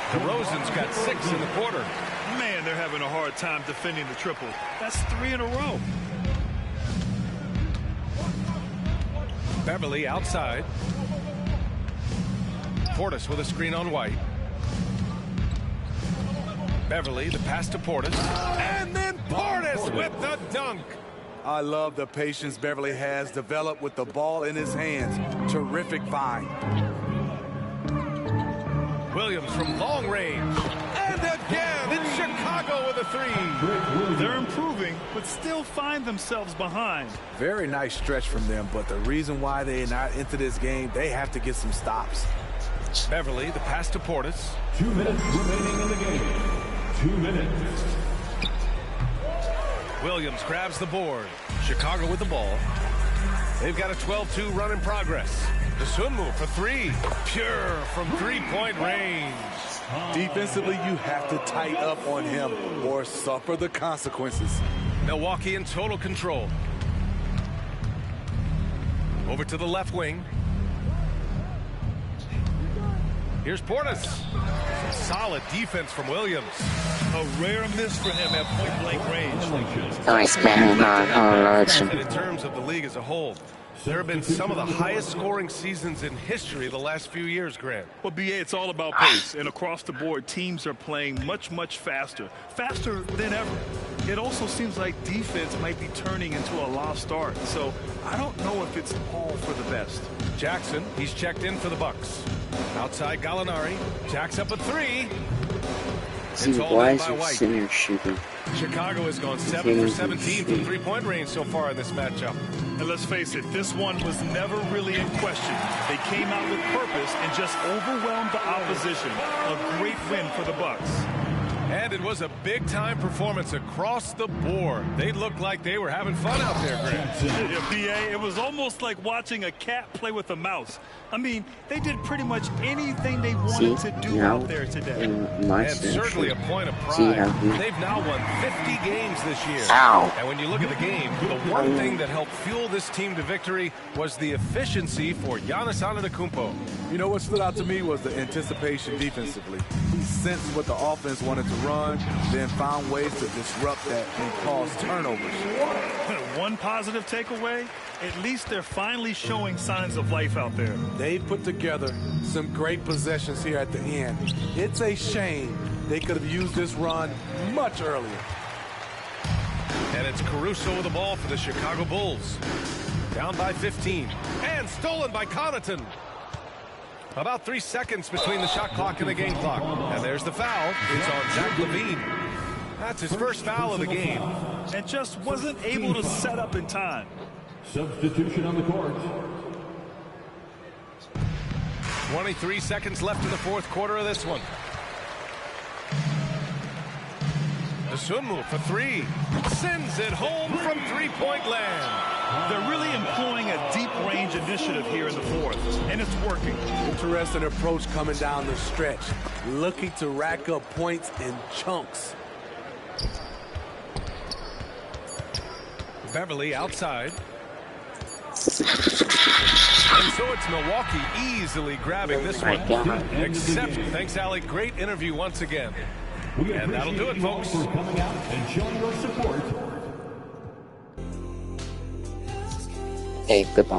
Speaker 8: DeRozan's got 6 in the quarter.
Speaker 9: Man, they're having a hard time defending the triple. That's 3 in a row.
Speaker 8: Beverly outside. Portis with a screen on White. Beverly, the pass to Portis. And then Portis with the dunk.
Speaker 7: I love the patience Beverly has developed with the ball in his hands. Terrific find.
Speaker 8: Williams from long range. And again, it's Chicago with a 3.
Speaker 9: They're improving, but still find themselves behind.
Speaker 7: Very nice stretch from them, but the reason why they're not into this game, they have to get some stops.
Speaker 8: Beverly, the pass to Portis.
Speaker 5: 2 minutes remaining in the game. 2 minutes.
Speaker 8: Williams grabs the board. Chicago with the ball. They've got a 12-2 run in progress. The swim move for 3. Pure from 3-point range.
Speaker 7: Defensively, you have to tighten up on him or suffer the consequences.
Speaker 8: Milwaukee in total control. Over to the left wing. Here's Portis. Some solid defense from Williams.
Speaker 9: A rare miss for him at point-blank range.
Speaker 1: Nice man.
Speaker 8: In terms of the league as a whole, there have been some of the highest scoring seasons in history the last few years, Grant.
Speaker 9: Well, BA, it's all about pace. And across the board, teams are playing much, much faster. Faster than ever. It also seems like defense might be turning into a lost start. So I don't know if it's all for the best.
Speaker 8: Jackson, he's checked in for the Bucks. Outside Gallinari. Jacks up a 3.
Speaker 1: See, why is he sitting there shooting?
Speaker 8: Chicago has gone 7 for 17 from 3-point range so far in this matchup.
Speaker 9: And let's face it, this one was never really in question. They came out with purpose and just overwhelmed the opposition. A great win for the Bucks.
Speaker 8: And it was a big-time performance across the board. They looked like they were having fun out there, Greg.
Speaker 9: Yeah, PA, it was almost like watching a cat play with a mouse. I mean, they did pretty much anything they wanted to do out there today.
Speaker 8: And certainly a point of pride. They've now won 50 games this year.
Speaker 1: Ow.
Speaker 8: And when you look at the game, the one thing that helped fuel this team to victory was the efficiency for Giannis Antetokounmpo.
Speaker 7: You know what stood out to me was the anticipation defensively. He sensed what the offense wanted to run, then found ways to disrupt that and cause turnovers.
Speaker 9: One positive takeaway, at least they're finally showing signs of life out there.
Speaker 7: They put together some great possessions here at the end. It's a shame they could have used this run much earlier.
Speaker 8: And it's Caruso with the ball for the Chicago Bulls. Down by 15. And stolen by Connaughton. About 3 seconds between the shot clock and the game clock. And there's the foul. It's on Zach LaVine. That's his first foul of the game.
Speaker 9: And just wasn't able to set up in time.
Speaker 5: Substitution on the court.
Speaker 8: 23 seconds left in the fourth quarter of this one. Dosunmu for three. Sends it home from three-point land.
Speaker 9: They're really employing a deep-range initiative here in the fourth, and it's working.
Speaker 7: Interesting approach coming down the stretch, looking to rack up points in chunks.
Speaker 8: Beverly outside. And so it's Milwaukee easily grabbing this one. Except, thanks, Alec. Great interview once again. And that'll do it, folks.
Speaker 5: For coming out and showing your support.
Speaker 1: Hey, goodbye.